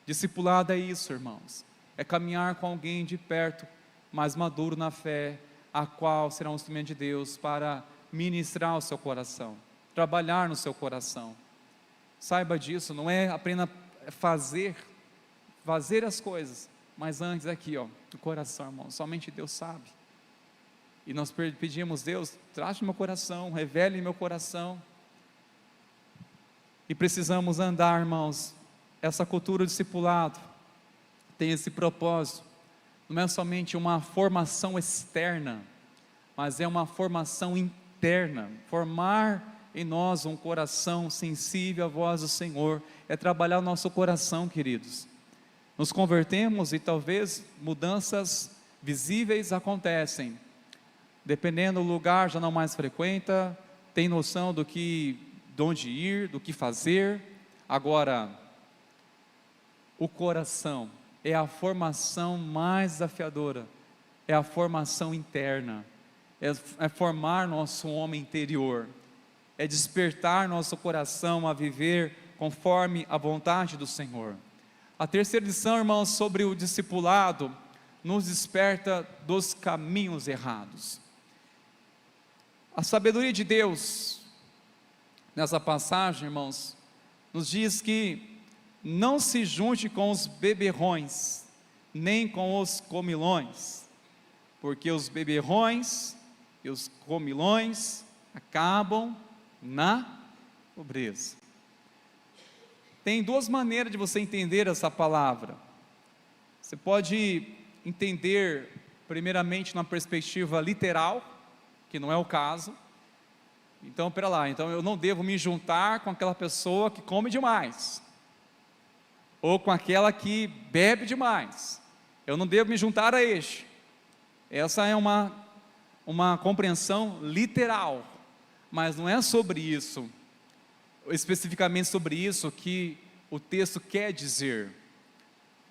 Discipulado é isso, irmãos. É caminhar com alguém de perto, mais maduro na fé, a qual será um instrumento de Deus para ministrar o seu coração, trabalhar no seu coração. Saiba disso, não é apenas fazer as coisas, mas antes aqui, ó, no coração, irmão, somente Deus sabe. E nós pedimos: Deus, trate meu coração, revele meu coração. E precisamos andar, irmãos, essa cultura do discipulado tem esse propósito, não é somente uma formação externa, mas é uma formação interna, formar em nós um coração sensível à voz do Senhor, é trabalhar o nosso coração, queridos. Nos convertemos e talvez mudanças visíveis acontecem, dependendo do lugar já não mais frequenta, tem noção de onde ir, do que fazer. Agora, o coração é a formação mais desafiadora, é a formação interna, é formar nosso homem interior, é despertar nosso coração a viver conforme a vontade do Senhor. A terceira lição, irmãos, sobre o discipulado, nos desperta dos caminhos errados. A sabedoria de Deus, nessa passagem, irmãos, nos diz que não se junte com os beberrões, nem com os comilões, porque os beberrões e os comilões acabam na pobreza. Tem duas maneiras de você entender essa palavra. Você pode entender primeiramente na perspectiva literal, que não é o caso. Então, pera lá, então eu não devo me juntar com aquela pessoa que come demais, ou com aquela que bebe demais. Eu não devo me juntar a este. Essa é uma compreensão literal, mas não é sobre isso, especificamente sobre isso que o texto quer dizer.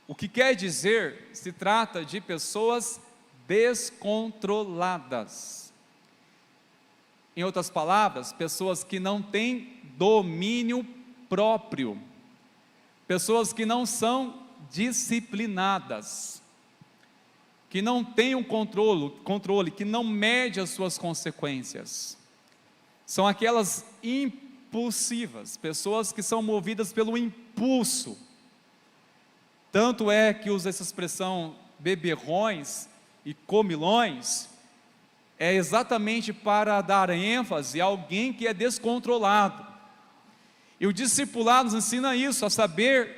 O que quer dizer, se trata de pessoas descontroladas. Em outras palavras, pessoas que não têm domínio próprio, pessoas que não são disciplinadas, que não têm um controle, que não mede as suas consequências. São aquelas impulsivas, pessoas que são movidas pelo impulso. Tanto é que usa essa expressão beberrões e comilões, é exatamente para dar ênfase a alguém que é descontrolado. E o discipulado nos ensina isso, a saber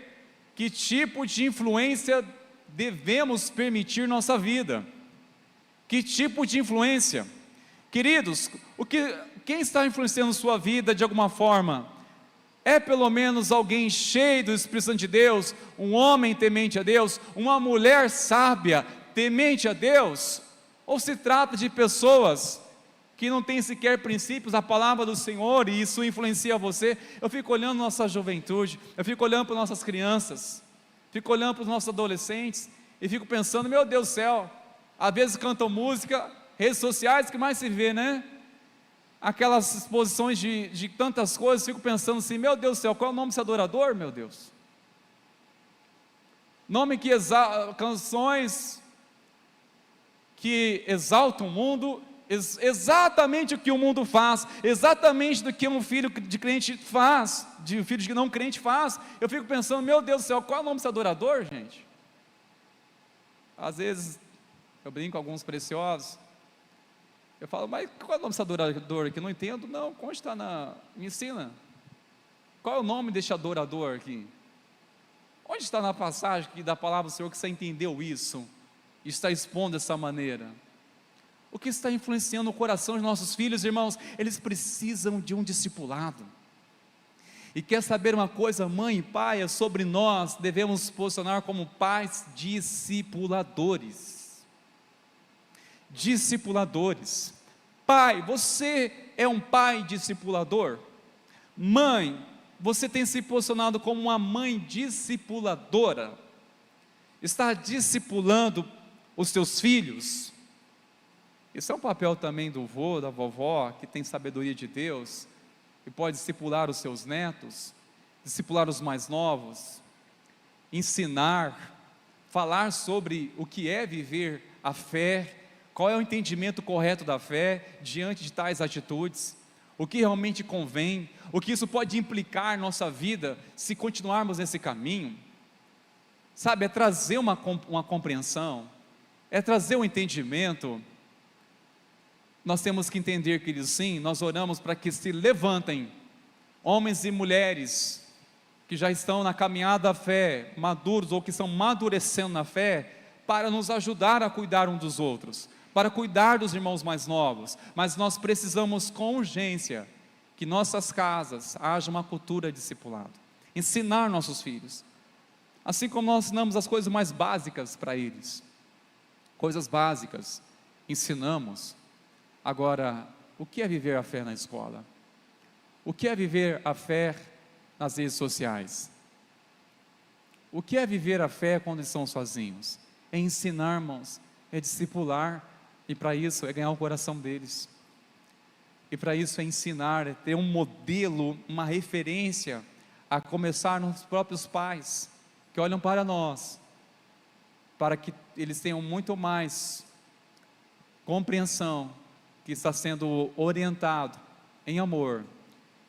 que tipo de influência devemos permitir nossa vida. Que tipo de influência? Queridos, quem está influenciando sua vida de alguma forma? É pelo menos alguém cheio do Espírito Santo de Deus, um homem temente a Deus, uma mulher sábia, temente a Deus? Ou se trata de pessoas que não têm sequer princípios da palavra do Senhor e isso influencia você? Eu fico olhando nossa juventude, eu fico olhando para nossas crianças, fico olhando para os nossos adolescentes e fico pensando: meu Deus do céu, às vezes cantam música, redes sociais, que mais se vê, né? Aquelas exposições de tantas coisas, fico pensando assim: meu Deus do céu, qual é o nome desse adorador, meu Deus? nome que canções que exaltam o mundo, exatamente o que o mundo faz, exatamente do que um filho de crente faz, de um filho de não crente faz. Eu fico pensando, meu Deus do céu, qual é o nome desse adorador, gente? Às vezes eu brinco com alguns preciosos, eu falo, mas qual é o nome desse adorador aqui? Não entendo. Não, onde está me ensina. Qual é o nome desse adorador aqui? Onde está na passagem da palavra do Senhor que você entendeu isso? E está expondo dessa maneira? O que está influenciando o coração de nossos filhos, irmãos? Eles precisam de um discipulado. E quer saber uma coisa, mãe e pai, é sobre nós, devemos nos posicionar como pais discipuladores. Discipuladores. Pai, você é um pai discipulador? Mãe, você tem se posicionado como uma mãe discipuladora? Está discipulando os seus filhos? Esse é um papel também do vô, da vovó, que tem sabedoria de Deus, e pode discipular os seus netos, discipular os mais novos, ensinar, falar sobre o que é viver a fé, qual é o entendimento correto da fé diante de tais atitudes, o que realmente convém, o que isso pode implicar na nossa vida se continuarmos nesse caminho. Sabe, é trazer uma compreensão, é trazer um entendimento. Nós temos que entender, queridos, sim, nós oramos para que se levantem homens e mulheres que já estão na caminhada da fé, maduros ou que estão amadurecendo na fé, para nos ajudar a cuidar um dos outros, para cuidar dos irmãos mais novos. Mas nós precisamos com urgência que nossas casas haja uma cultura de discipulado, ensinar nossos filhos, assim como nós ensinamos as coisas mais básicas para eles, coisas básicas, ensinamos. Agora, o que é viver a fé na escola? O que é viver a fé nas redes sociais? O que é viver a fé quando estão sozinhos? É ensinar, irmãos, é discipular, e para isso é ganhar o coração deles, e para isso é ensinar, é ter um modelo, uma referência, a começar nos próprios pais, que olham para nós, para que eles tenham muito mais compreensão, que está sendo orientado em amor,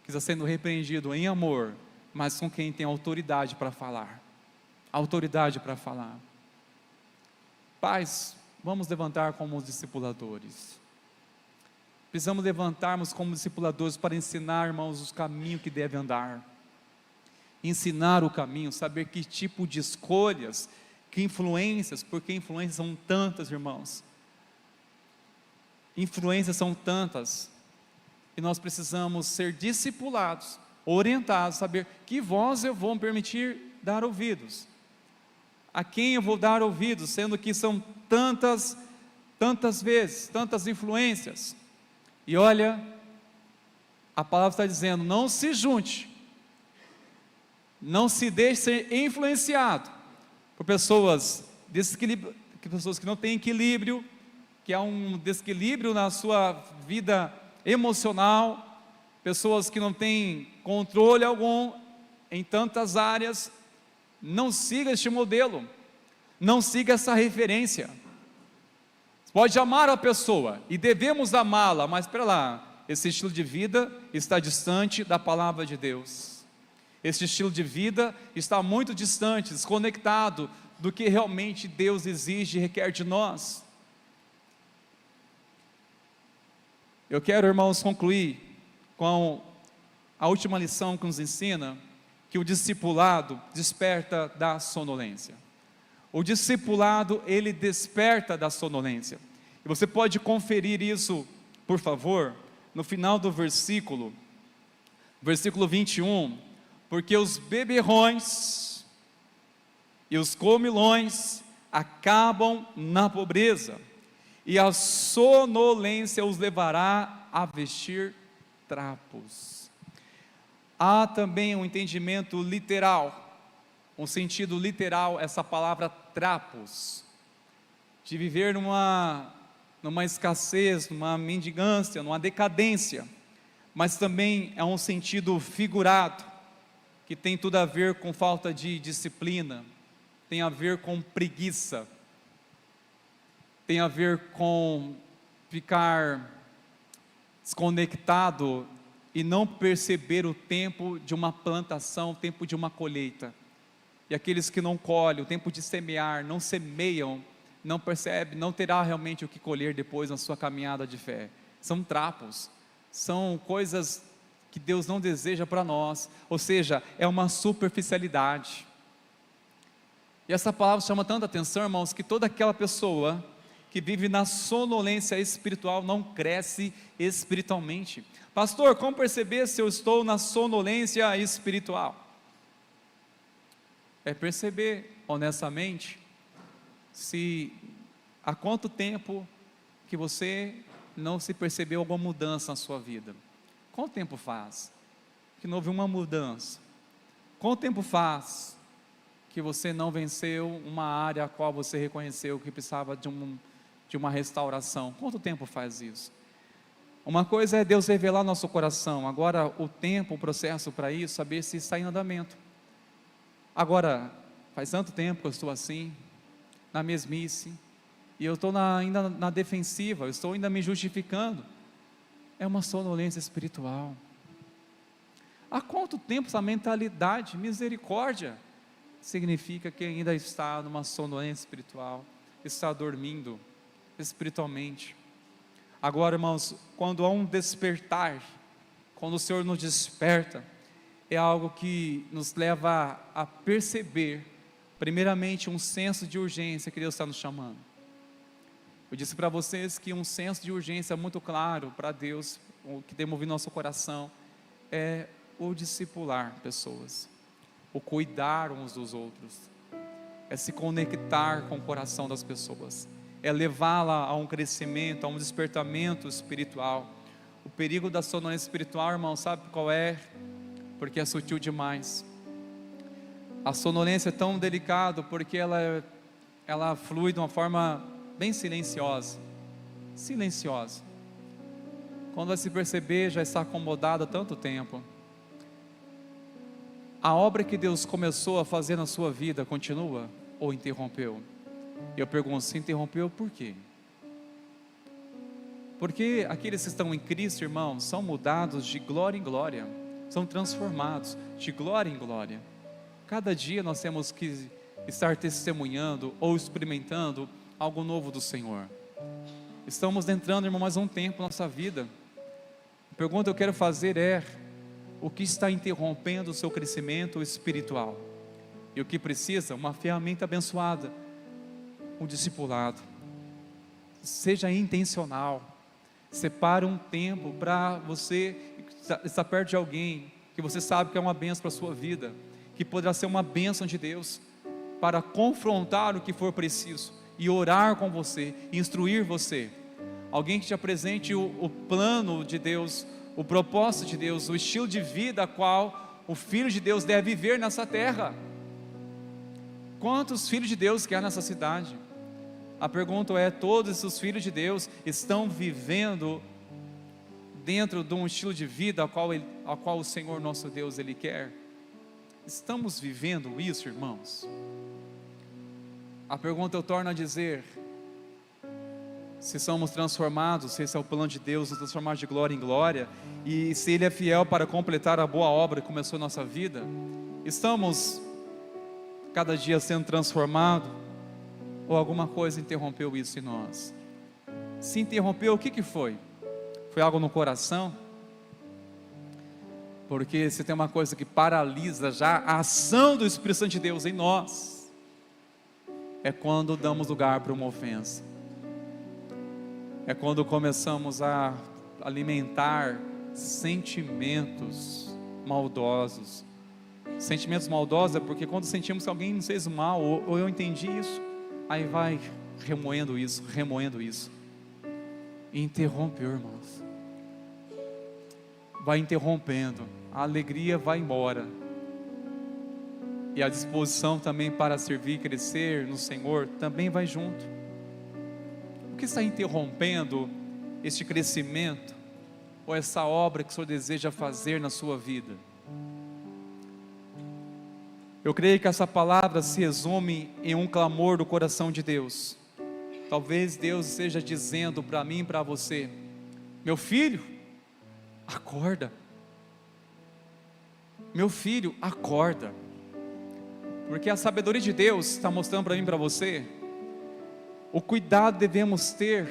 que está sendo repreendido em amor, mas com quem tem autoridade para falar, autoridade para falar. Pais, vamos levantar como discipuladores, precisamos levantarmos como discipuladores para ensinar, irmãos, os caminhos que devem andar, ensinar o caminho, saber que tipo de escolhas, que influências, porque influências são tantas, irmãos, influências são tantas, e nós precisamos ser discipulados, orientados, saber que voz eu vou me permitir dar ouvidos, a quem eu vou dar ouvidos, sendo que são tantas vezes, tantas influências. E olha, a palavra está dizendo, não se junte, não se deixe ser influenciado por pessoas que não têm equilíbrio, que há um desequilíbrio na sua vida emocional, pessoas que não têm controle algum em tantas áreas. Não siga este modelo, não siga essa referência. Pode amar a pessoa, e devemos amá-la, mas espera lá, esse estilo de vida está distante da palavra de Deus, esse estilo de vida está muito distante, desconectado do que realmente Deus exige e requer de nós. Eu quero, irmãos, concluir com a última lição que nos ensina que o discipulado desperta da sonolência. O discipulado, ele desperta da sonolência. E você pode conferir isso, por favor, no final do versículo 21, porque os beberrões e os comilões acabam na pobreza, e a sonolência os levará a vestir trapos. Há também um entendimento literal, um sentido literal, essa palavra trapos, de viver numa escassez, numa mendigância, numa decadência, mas também é um sentido figurado, que tem tudo a ver com falta de disciplina, tem a ver com preguiça, tem a ver com ficar desconectado e não perceber o tempo de uma plantação, o tempo de uma colheita. E aqueles que não colhem, o tempo de semear, não semeiam, não percebem, não terá realmente o que colher depois na sua caminhada de fé. São trapos, são coisas que Deus não deseja para nós, ou seja, é uma superficialidade. E essa palavra chama tanta atenção, irmãos, que toda aquela pessoa que vive na sonolência espiritual não cresce espiritualmente. Pastor, como perceber se eu estou na sonolência espiritual? É perceber honestamente se há quanto tempo que você não se percebeu alguma mudança na sua vida. Quanto tempo faz que não houve uma mudança? Quanto tempo faz que você não venceu uma área a qual você reconheceu que precisava de uma restauração? Quanto tempo faz isso? Uma coisa é Deus revelar nosso coração, agora o tempo, o processo para isso, saber se está em andamento. Agora, faz tanto tempo que eu estou assim, na mesmice, e eu estou ainda na defensiva, eu estou ainda me justificando. É uma sonolência espiritual. Há quanto tempo essa mentalidade, misericórdia, significa que ainda está numa sonolência espiritual, está dormindo espiritualmente. Agora, irmãos, quando há um despertar, quando o Senhor nos desperta, é algo que nos leva a perceber, primeiramente, um senso de urgência que Deus está nos chamando. Eu disse para vocês que um senso de urgência muito claro para Deus, o que tem movido nosso coração, é o discipular pessoas, o cuidar uns dos outros, é se conectar com o coração das pessoas, é levá-la a um crescimento, a um despertamento espiritual. O perigo da sonolência espiritual, irmão, sabe qual é? Porque é sutil demais. A sonolência é tão delicada porque ela flui de uma forma bem silenciosa. Quando vai se perceber, já está acomodado há tanto tempo. A obra que Deus começou a fazer na sua vida continua ou interrompeu? Eu pergunto, se interrompeu, por quê? Porque aqueles que estão em Cristo, irmãos, são mudados de glória em glória, são transformados de glória em glória. Cada dia nós temos que estar testemunhando ou experimentando algo novo do Senhor. Estamos entrando, irmão, mais um tempo na nossa vida. A pergunta que eu quero fazer é: o que está interrompendo o seu crescimento espiritual? E o que precisa? Uma ferramenta abençoada, um discipulado. Seja intencional. Separe um tempo para você estar perto de alguém que você sabe que é uma bênção para a sua vida, que poderá ser uma bênção de Deus, para confrontar o que for preciso e orar com você, instruir você. Alguém que te apresente o plano de Deus, o propósito de Deus, o estilo de vida a qual o Filho de Deus deve viver nessa terra. Quantos filhos de Deus que há nessa cidade? A pergunta é: todos os filhos de Deus estão vivendo dentro de um estilo de vida a qual o Senhor nosso Deus Ele quer? Estamos vivendo isso, irmãos? A pergunta eu torno a dizer: se somos transformados, se esse é o plano de Deus, nos transformar de glória em glória, e se Ele é fiel para completar a boa obra que começou na nossa vida, estamos cada dia sendo transformados, ou alguma coisa interrompeu isso em nós? Se interrompeu, o que foi? Foi algo no coração? Porque se tem uma coisa que paralisa já a ação do Espírito Santo de Deus em nós, é quando damos lugar para uma ofensa, é quando começamos a alimentar sentimentos maldosos. Sentimentos maldosos é porque quando sentimos que alguém nos fez mal, ou eu entendi isso, aí vai remoendo isso, e interrompeu, irmãos, vai interrompendo, a alegria vai embora, e a disposição também para servir e crescer no Senhor também vai junto. O que está interrompendo este crescimento, ou essa obra que o Senhor deseja fazer na sua vida? Eu creio que essa palavra se resume em um clamor do coração de Deus. Talvez Deus esteja dizendo para mim e para você: meu filho, acorda. Meu filho, acorda. Porque a sabedoria de Deus está mostrando para mim e para você o cuidado que devemos ter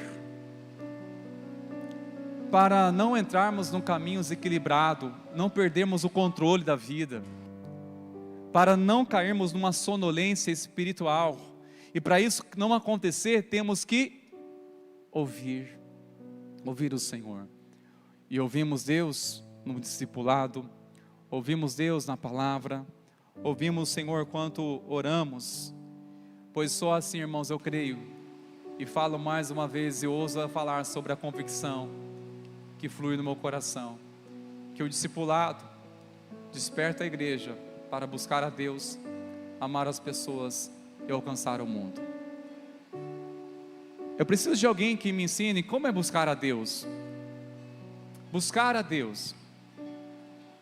para não entrarmos num caminho desequilibrado, não perdermos o controle da vida, para não cairmos numa sonolência espiritual. E para isso não acontecer, temos que ouvir o Senhor. E ouvimos Deus no discipulado, ouvimos Deus na palavra, ouvimos o Senhor quanto oramos, pois só assim, irmãos, eu creio, e falo mais uma vez, e ouso falar sobre a convicção que flui no meu coração, que o discipulado desperta a igreja para buscar a Deus, amar as pessoas e alcançar o mundo. Eu preciso de alguém que me ensine como é buscar a Deus. Buscar a Deus.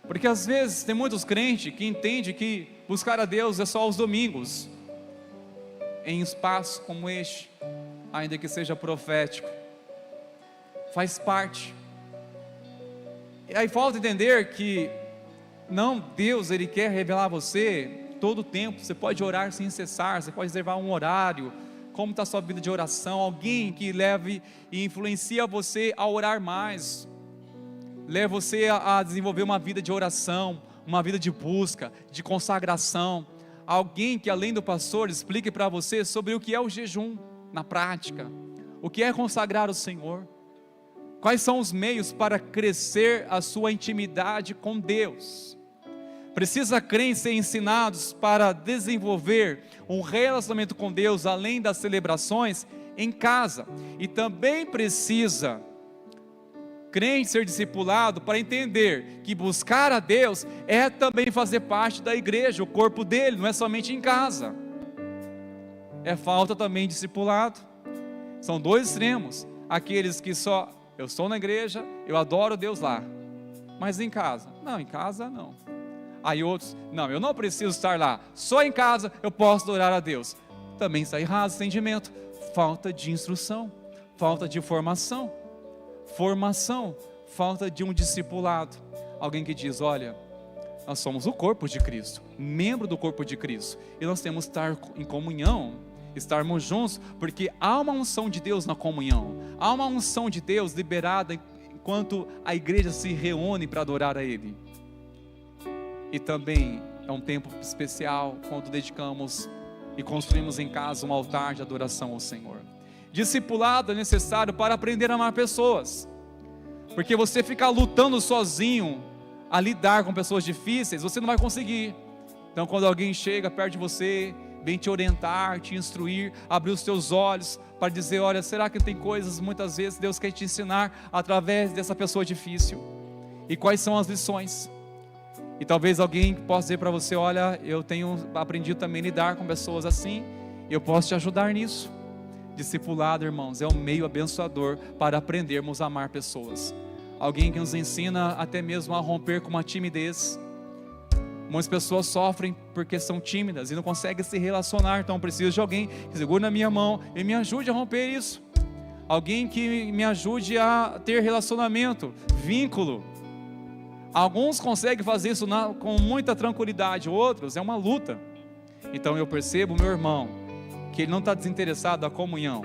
Porque às vezes tem muitos crentes que entendem que buscar a Deus é só aos domingos, em espaços como este, ainda que seja profético, faz parte. E aí falta entender que não, Deus, Ele quer revelar a você todo o tempo. Você pode orar sem cessar, você pode reservar um horário. Como está a sua vida de oração? Alguém que leve e influencia você a orar mais, leve você a desenvolver uma vida de oração, uma vida de busca, de consagração. Alguém que além do pastor explique para você sobre o que é o jejum na prática, o que é consagrar o Senhor, quais são os meios para crescer a sua intimidade com Deus. Precisa crer e ser ensinados para desenvolver um relacionamento com Deus além das celebrações em casa, e também precisa crer em ser discipulado para entender que buscar a Deus é também fazer parte da igreja, o corpo dele, não é somente em casa. É falta também de discipulado. São dois extremos: aqueles que só, eu estou na igreja, eu adoro Deus lá, mas em casa, não. Aí outros, não, eu não preciso estar lá, só em casa eu posso adorar a Deus. Também está errado esse entendimento. Falta de instrução, falta de formação, falta de um discipulado. Alguém que diz: olha, nós somos o corpo de Cristo, membro do corpo de Cristo, e nós temos que estar em comunhão, estarmos juntos, porque há uma unção de Deus na comunhão, há uma unção de Deus liberada enquanto a igreja se reúne para adorar a Ele. E também é um tempo especial quando dedicamos e construímos em casa um altar de adoração ao Senhor. Discipulado é necessário para aprender a amar pessoas, porque você ficar lutando sozinho a lidar com pessoas difíceis, você não vai conseguir. Então quando alguém chega perto de você, vem te orientar, te instruir, abrir os teus olhos para dizer: olha, será que tem coisas muitas vezes Deus quer te ensinar através dessa pessoa difícil? E quais são as lições? E talvez alguém possa dizer para você: olha, eu tenho aprendido também a lidar com pessoas assim, eu posso te ajudar nisso. Discipulado, irmãos, é um meio abençoador para aprendermos a amar pessoas. Alguém que nos ensina até mesmo a romper com uma timidez. Muitas pessoas sofrem porque são tímidas e não conseguem se relacionar, então preciso de alguém que segure na minha mão e me ajude a romper isso. Alguém que me ajude a ter relacionamento, vínculo. Alguns conseguem fazer isso com muita tranquilidade, outros é uma luta. Então eu percebo, meu irmão, que ele não está desinteressado da comunhão,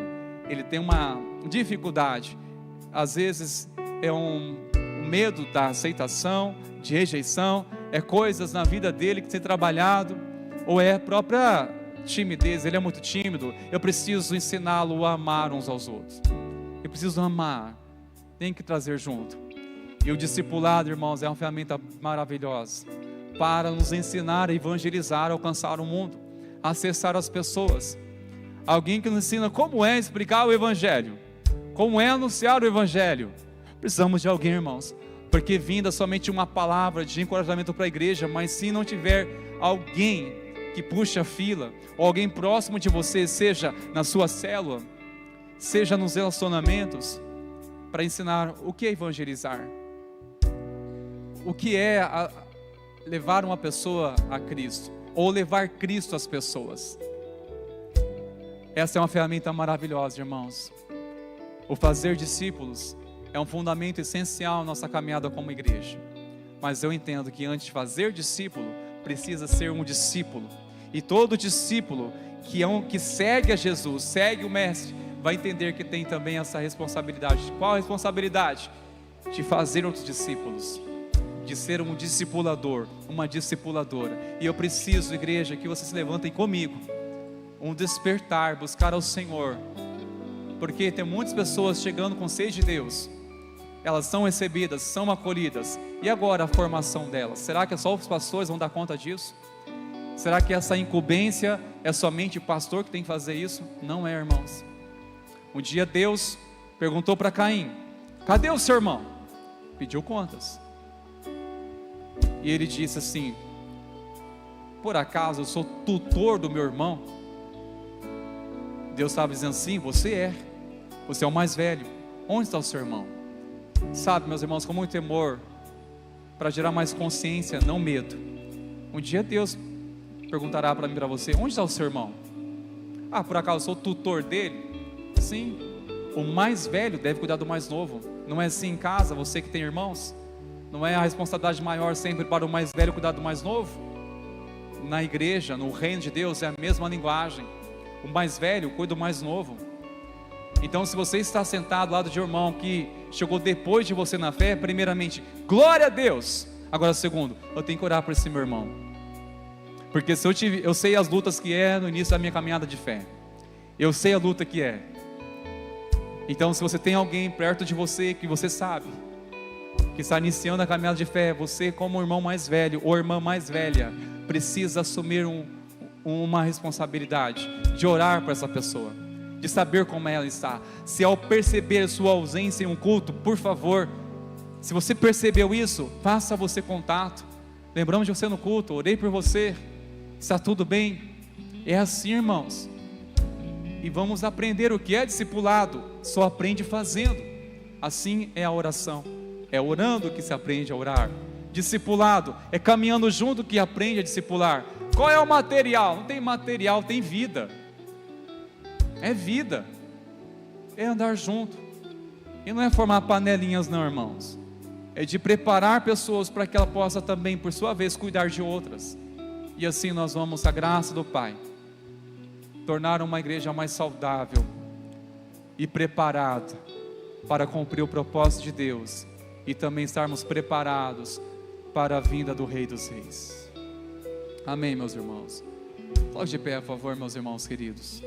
ele tem uma dificuldade, às vezes é um medo da aceitação, de rejeição, é coisas na vida dele que tem trabalhado, ou é a própria timidez, ele é muito tímido. Eu preciso ensiná-lo a amar uns aos outros, eu preciso amar, tem que trazer junto. E o discipulado, irmãos, é uma ferramenta maravilhosa para nos ensinar a evangelizar, a alcançar o mundo, a acessar as pessoas. Alguém que nos ensina como é explicar o Evangelho, como é anunciar o Evangelho. Precisamos de alguém, irmãos, porque vinda somente uma palavra de encorajamento para a igreja, mas se não tiver alguém que puxe a fila, ou alguém próximo de você, seja na sua célula, seja nos relacionamentos, para ensinar o que é evangelizar, o que é levar uma pessoa a Cristo. ou levar Cristo às pessoas. Essa é uma ferramenta maravilhosa, irmãos. O fazer discípulos é um fundamento essencial na nossa caminhada como igreja. Mas eu entendo que antes de fazer discípulo, precisa ser um discípulo. E todo discípulo que segue a Jesus, segue o Mestre, vai entender que tem também essa responsabilidade. Qual a responsabilidade? De fazer outros discípulos, de ser um discipulador, uma discipuladora. E eu preciso, igreja, que vocês se levantem comigo, um despertar, buscar ao Senhor, porque tem muitas pessoas chegando com sede de Deus, elas são recebidas, são acolhidas, e agora a formação delas? Será que só os pastores vão dar conta disso? Será que essa incumbência é somente o pastor que tem que fazer isso? Não é, irmãos. Um dia Deus perguntou para Caim: cadê o seu irmão? Pediu contas. E ele disse assim: por acaso eu sou tutor do meu irmão? Deus estava dizendo: sim, você é o mais velho. Onde está o seu irmão? Sabe, meus irmãos, com muito temor, para gerar mais consciência, não medo. Um dia Deus perguntará para mim e para você: onde está o seu irmão? Ah, por acaso eu sou tutor dele? Sim, o mais velho deve cuidar do mais novo. Não é assim em casa, você que tem irmãos? Não é a responsabilidade maior sempre para o mais velho cuidar do mais novo? Na igreja, no reino de Deus, é a mesma linguagem. O mais velho cuida do mais novo. Então, se você está sentado ao lado de um irmão que chegou depois de você na fé, primeiramente, glória a Deus. Agora, segundo, eu tenho que orar por esse meu irmão, porque eu sei as lutas que é no início da minha caminhada de fé. Eu sei a luta que é. Então, se você tem alguém perto de você que você sabe que está iniciando a caminhada de fé, você, como irmão mais velho ou irmã mais velha, precisa assumir uma responsabilidade de orar por essa pessoa, de saber como ela está. Se ao perceber sua ausência em um culto, por favor, se você percebeu isso, faça você contato. Lembramos de você no culto, orei por você, está tudo bem? É assim, irmãos. E vamos aprender o que é discipulado. Só aprende fazendo. Assim é a oração. É orando que se aprende a orar. Discipulado é caminhando junto que aprende a discipular. Qual é o material? Não tem material, tem vida. É vida. É andar junto. E não é formar panelinhas não, irmãos. É de preparar pessoas para que ela possa também, por sua vez, cuidar de outras. E assim nós vamos, a graça do Pai, tornar uma igreja mais saudável e preparada para cumprir o propósito de Deus, e também estarmos preparados para a vinda do Rei dos Reis. Amém, meus irmãos. Coloque de pé, por favor, meus irmãos queridos.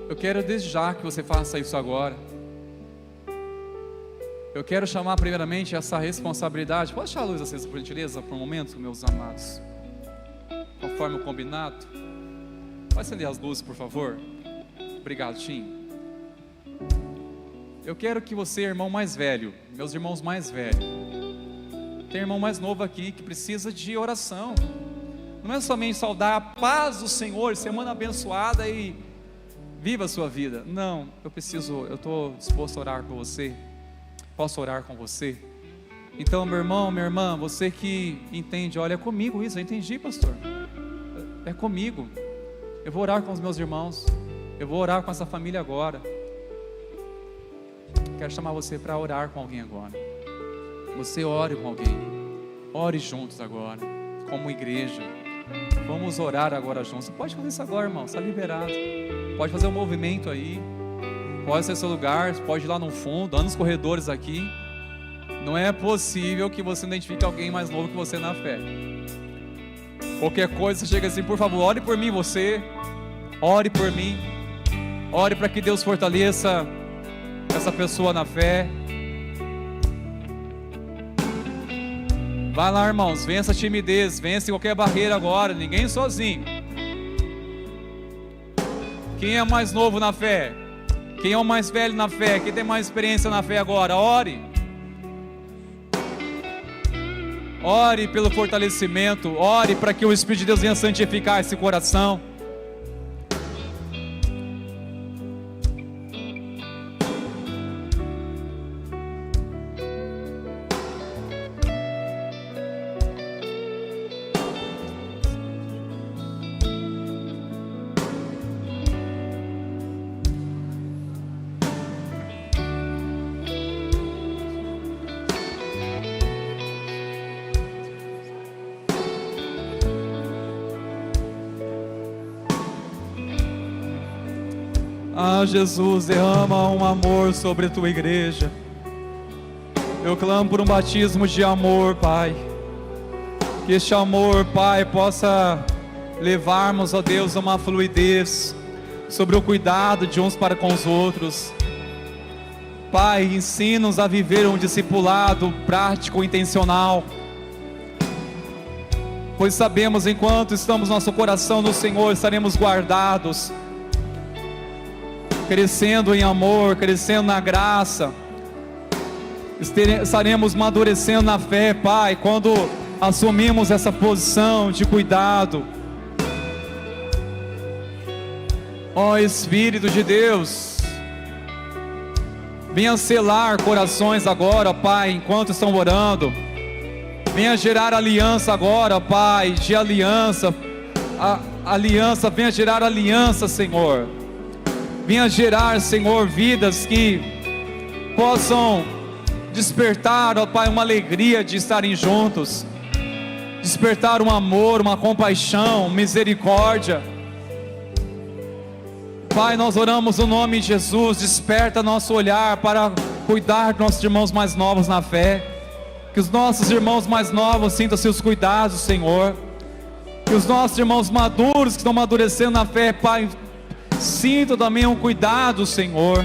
Eu quero desde já que você faça isso agora. Eu quero chamar primeiramente essa responsabilidade. Pode deixar a luz acesa, por gentileza, por um momento, meus amados, conforme o combinado. Pode acender as luzes, por favor. Obrigado, Tim. Eu quero que você, irmão mais velho, meus irmãos mais velhos, tem irmão mais novo aqui que precisa de oração. Não é somente saudar a paz do Senhor, semana abençoada e viva a sua vida. Não, eu estou disposto a orar por você. Posso orar com você? Então, meu irmão, minha irmã, você que entende, olha, é comigo isso, eu entendi, pastor. É comigo. Eu vou orar com os meus irmãos. Eu vou orar com essa família agora. Quero chamar você para orar com alguém agora. Você ore com alguém. Ore juntos agora, como igreja. Vamos orar agora juntos. Você pode fazer isso agora, irmão, está liberado. Pode fazer um movimento aí. Pode ser seu lugar, pode ir lá no fundo, anda nos corredores aqui. Não é possível que você identifique alguém mais novo que você na fé. Qualquer coisa, você chega assim: por favor, ore por mim, você. Ore por mim. Ore para que Deus fortaleça essa pessoa na fé. Vai lá, irmãos, vença a timidez, vença qualquer barreira agora, ninguém sozinho. Quem é mais novo na fé? Quem é o mais velho na fé? Quem tem mais experiência na fé agora? Ore. Ore pelo fortalecimento. Ore para que o Espírito de Deus venha santificar esse coração. Ah, Jesus, derrama um amor sobre a tua igreja. Eu clamo por um batismo de amor, Pai. Que este amor, Pai, possa levarmos, ó Deus, a uma fluidez sobre o cuidado de uns para com os outros. Pai, ensina-nos a viver um discipulado prático, intencional. Pois sabemos, enquanto estamos nosso coração no Senhor, estaremos guardados, crescendo em amor, crescendo na graça. Estaremos amadurecendo na fé, Pai, quando assumimos essa posição de cuidado. Ó Espírito de Deus, venha selar corações agora, Pai, enquanto estão orando. Venha gerar aliança agora, Pai, de aliança. Aliança, venha gerar aliança, Senhor. Venha gerar, Senhor, vidas que possam despertar, ó Pai, uma alegria de estarem juntos. Despertar um amor, uma compaixão, misericórdia. Pai, nós oramos no nome de Jesus. Desperta nosso olhar para cuidar dos nossos irmãos mais novos na fé. Que os nossos irmãos mais novos sintam seus cuidados, Senhor. Que os nossos irmãos maduros que estão amadurecendo na fé, Pai, sintam também um cuidado, Senhor.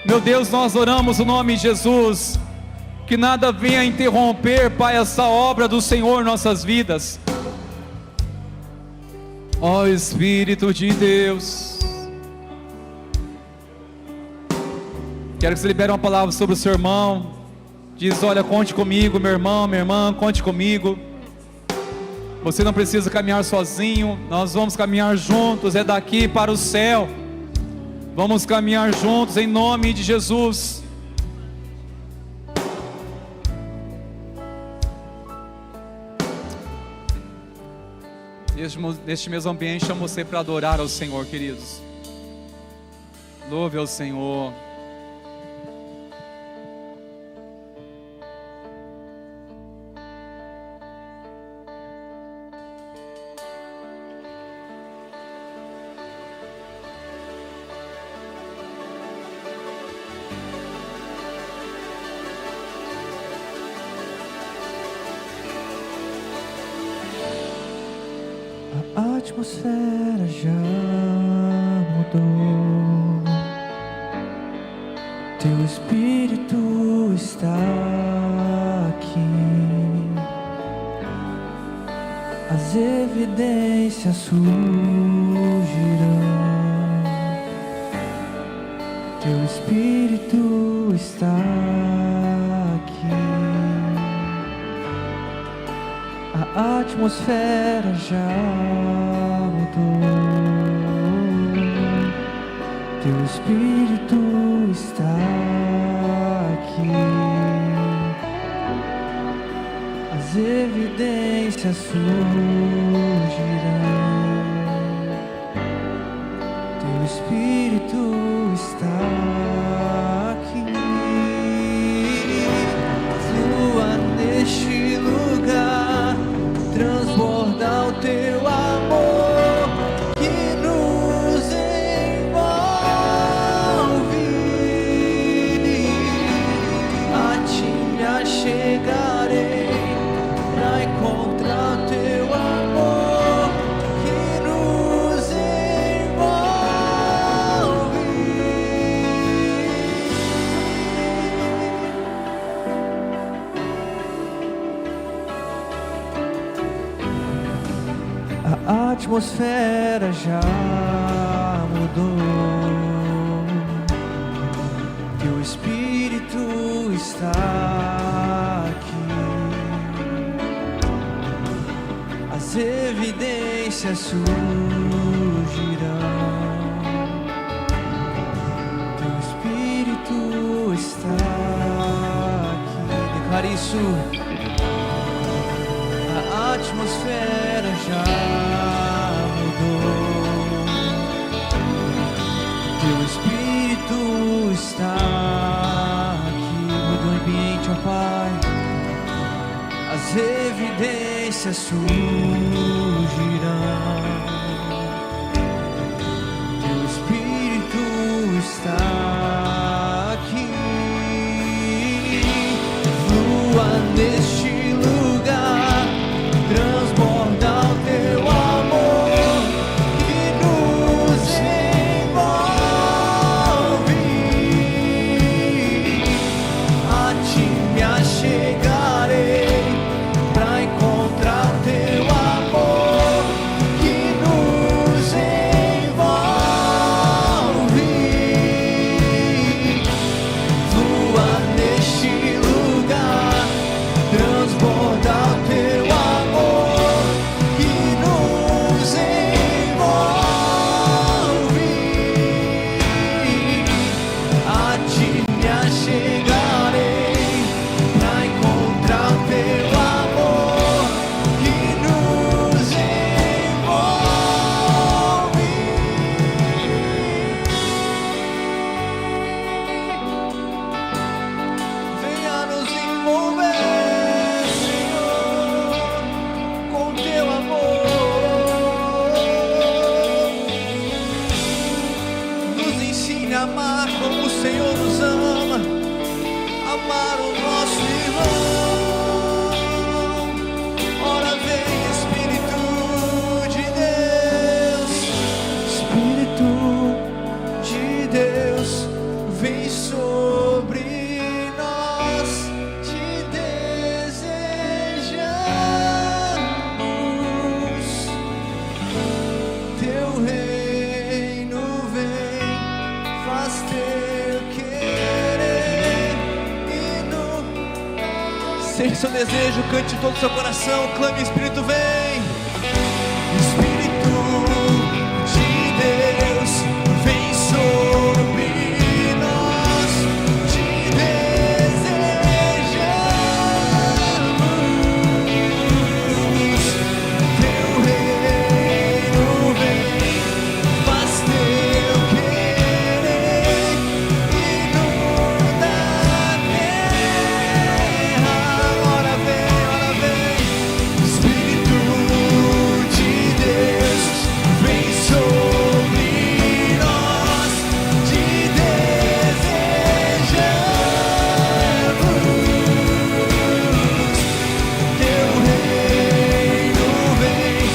Meu Deus, nós oramos no nome de Jesus. Que nada venha interromper, Pai, essa obra do Senhor em nossas vidas. Ó Espírito de Deus, quero que você libere uma palavra sobre o seu irmão. Diz: olha, conte comigo, meu irmão, minha irmã, conte comigo. Você não precisa caminhar sozinho, nós vamos caminhar juntos, é daqui para o céu. Vamos caminhar juntos em nome de Jesus. Neste mesmo ambiente, chamo você para adorar ao Senhor, queridos. Louve ao Senhor. A atmosfera já mudou, teu Espírito está aqui, as evidências surgirão, teu Espírito está aqui. A atmosfera já mudou, teu Espírito está aqui, as evidências surgirão, teu Espírito está aqui. Flua neste lugar, transbordar o teu amor que nos envolve. A ti me achegarei pra encontrar o teu amor que nos envolve. A atmosfera já mudou, teu Espírito está aqui, as evidências surgirão, teu Espírito está aqui. Declare isso. A atmosfera já mudou, teu Espírito está aqui. Muda o ambiente, ó Pai, as evidências surgirão, teu Espírito ensine a amar como o Senhor nos ama, amar o nosso irmão. Ora vem, Espírito de Deus, Espírito de Deus, vem sobre nós, te desejamos. Teu reino vem, faz teu querer e no... Seja seu desejo, cante todo o seu coração, clame, Espírito vem. Espírito de Deus, vem sobre nós, te desejamos. Teu reino vem, faz teu querer, inunda a terra. Ora vem, Espírito de Deus, vem sobre nós, te desejamos. Teu reino vem,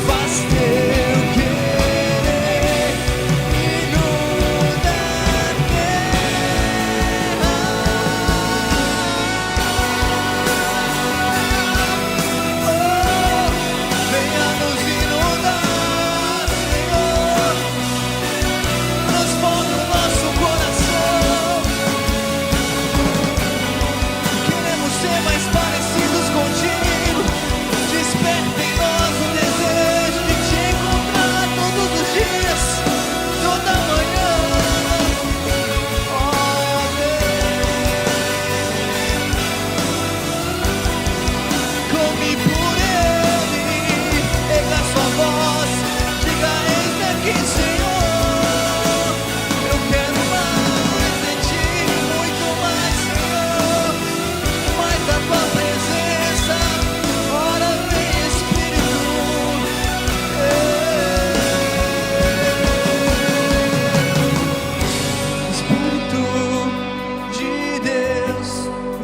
faz teu querer, inunda a terra. Venha nos inundar, Senhor, transforma o nosso coração. Queremos ser mais parecidos contigo. Desperta em nós o desejo de te encontrar todos os dias, toda manhã. Ó Deus, clame por Ele, erga sua voz, diga: eis-me aqui, Senhor. Eu quero mais de ti, muito mais, Senhor, mais da tua presença. Ora vem, Espírito. Espírito de Deus,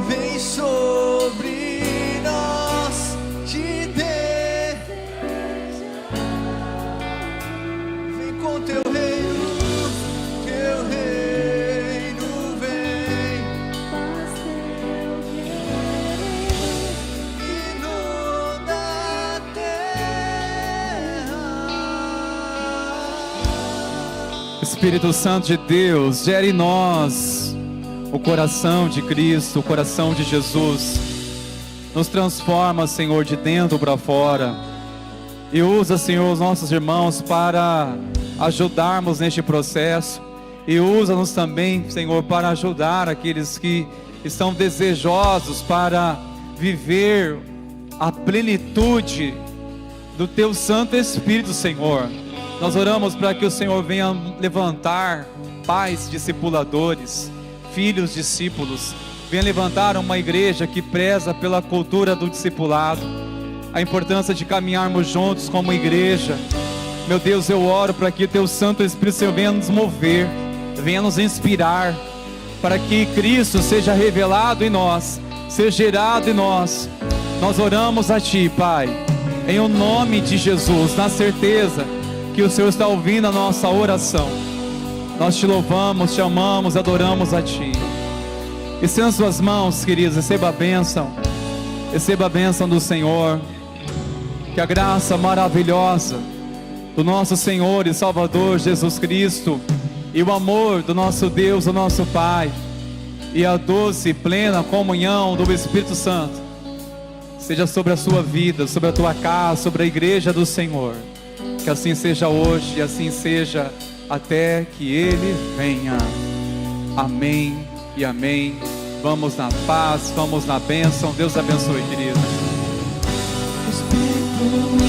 vem sobre nós, te vem com teu reino vem, faz teu querer, inunda a terra. Espírito Santo de Deus, gere em nós o coração de Cristo, o coração de Jesus. Nos transforma, Senhor, de dentro para fora. E usa, Senhor, os nossos irmãos para ajudarmos neste processo. E usa-nos também, Senhor, para ajudar aqueles que estão desejosos para viver a plenitude do Teu Santo Espírito, Senhor. Nós oramos para que o Senhor venha levantar pais discipuladores, filhos discípulos. Venha levantar uma igreja que preza pela cultura do discipulado, a importância de caminharmos juntos como igreja. Meu Deus, eu oro para que Teu Santo Espírito, Senhor, venha nos mover, venha nos inspirar, para que Cristo seja revelado em nós, seja gerado em nós. Nós oramos a Ti, Pai, em o nome de Jesus, na certeza que o Senhor está ouvindo a nossa oração. Nós Te louvamos, Te amamos, adoramos a Ti. Estenda as suas mãos, queridos, receba a bênção do Senhor. Que a graça maravilhosa do nosso Senhor e Salvador Jesus Cristo, e o amor do nosso Deus, o nosso Pai, e a doce e plena comunhão do Espírito Santo seja sobre a sua vida, sobre a tua casa, sobre a igreja do Senhor. Que assim seja hoje e assim seja até que Ele venha. Amém e amém. Vamos na paz, vamos na bênção. Deus abençoe, querido. Espírito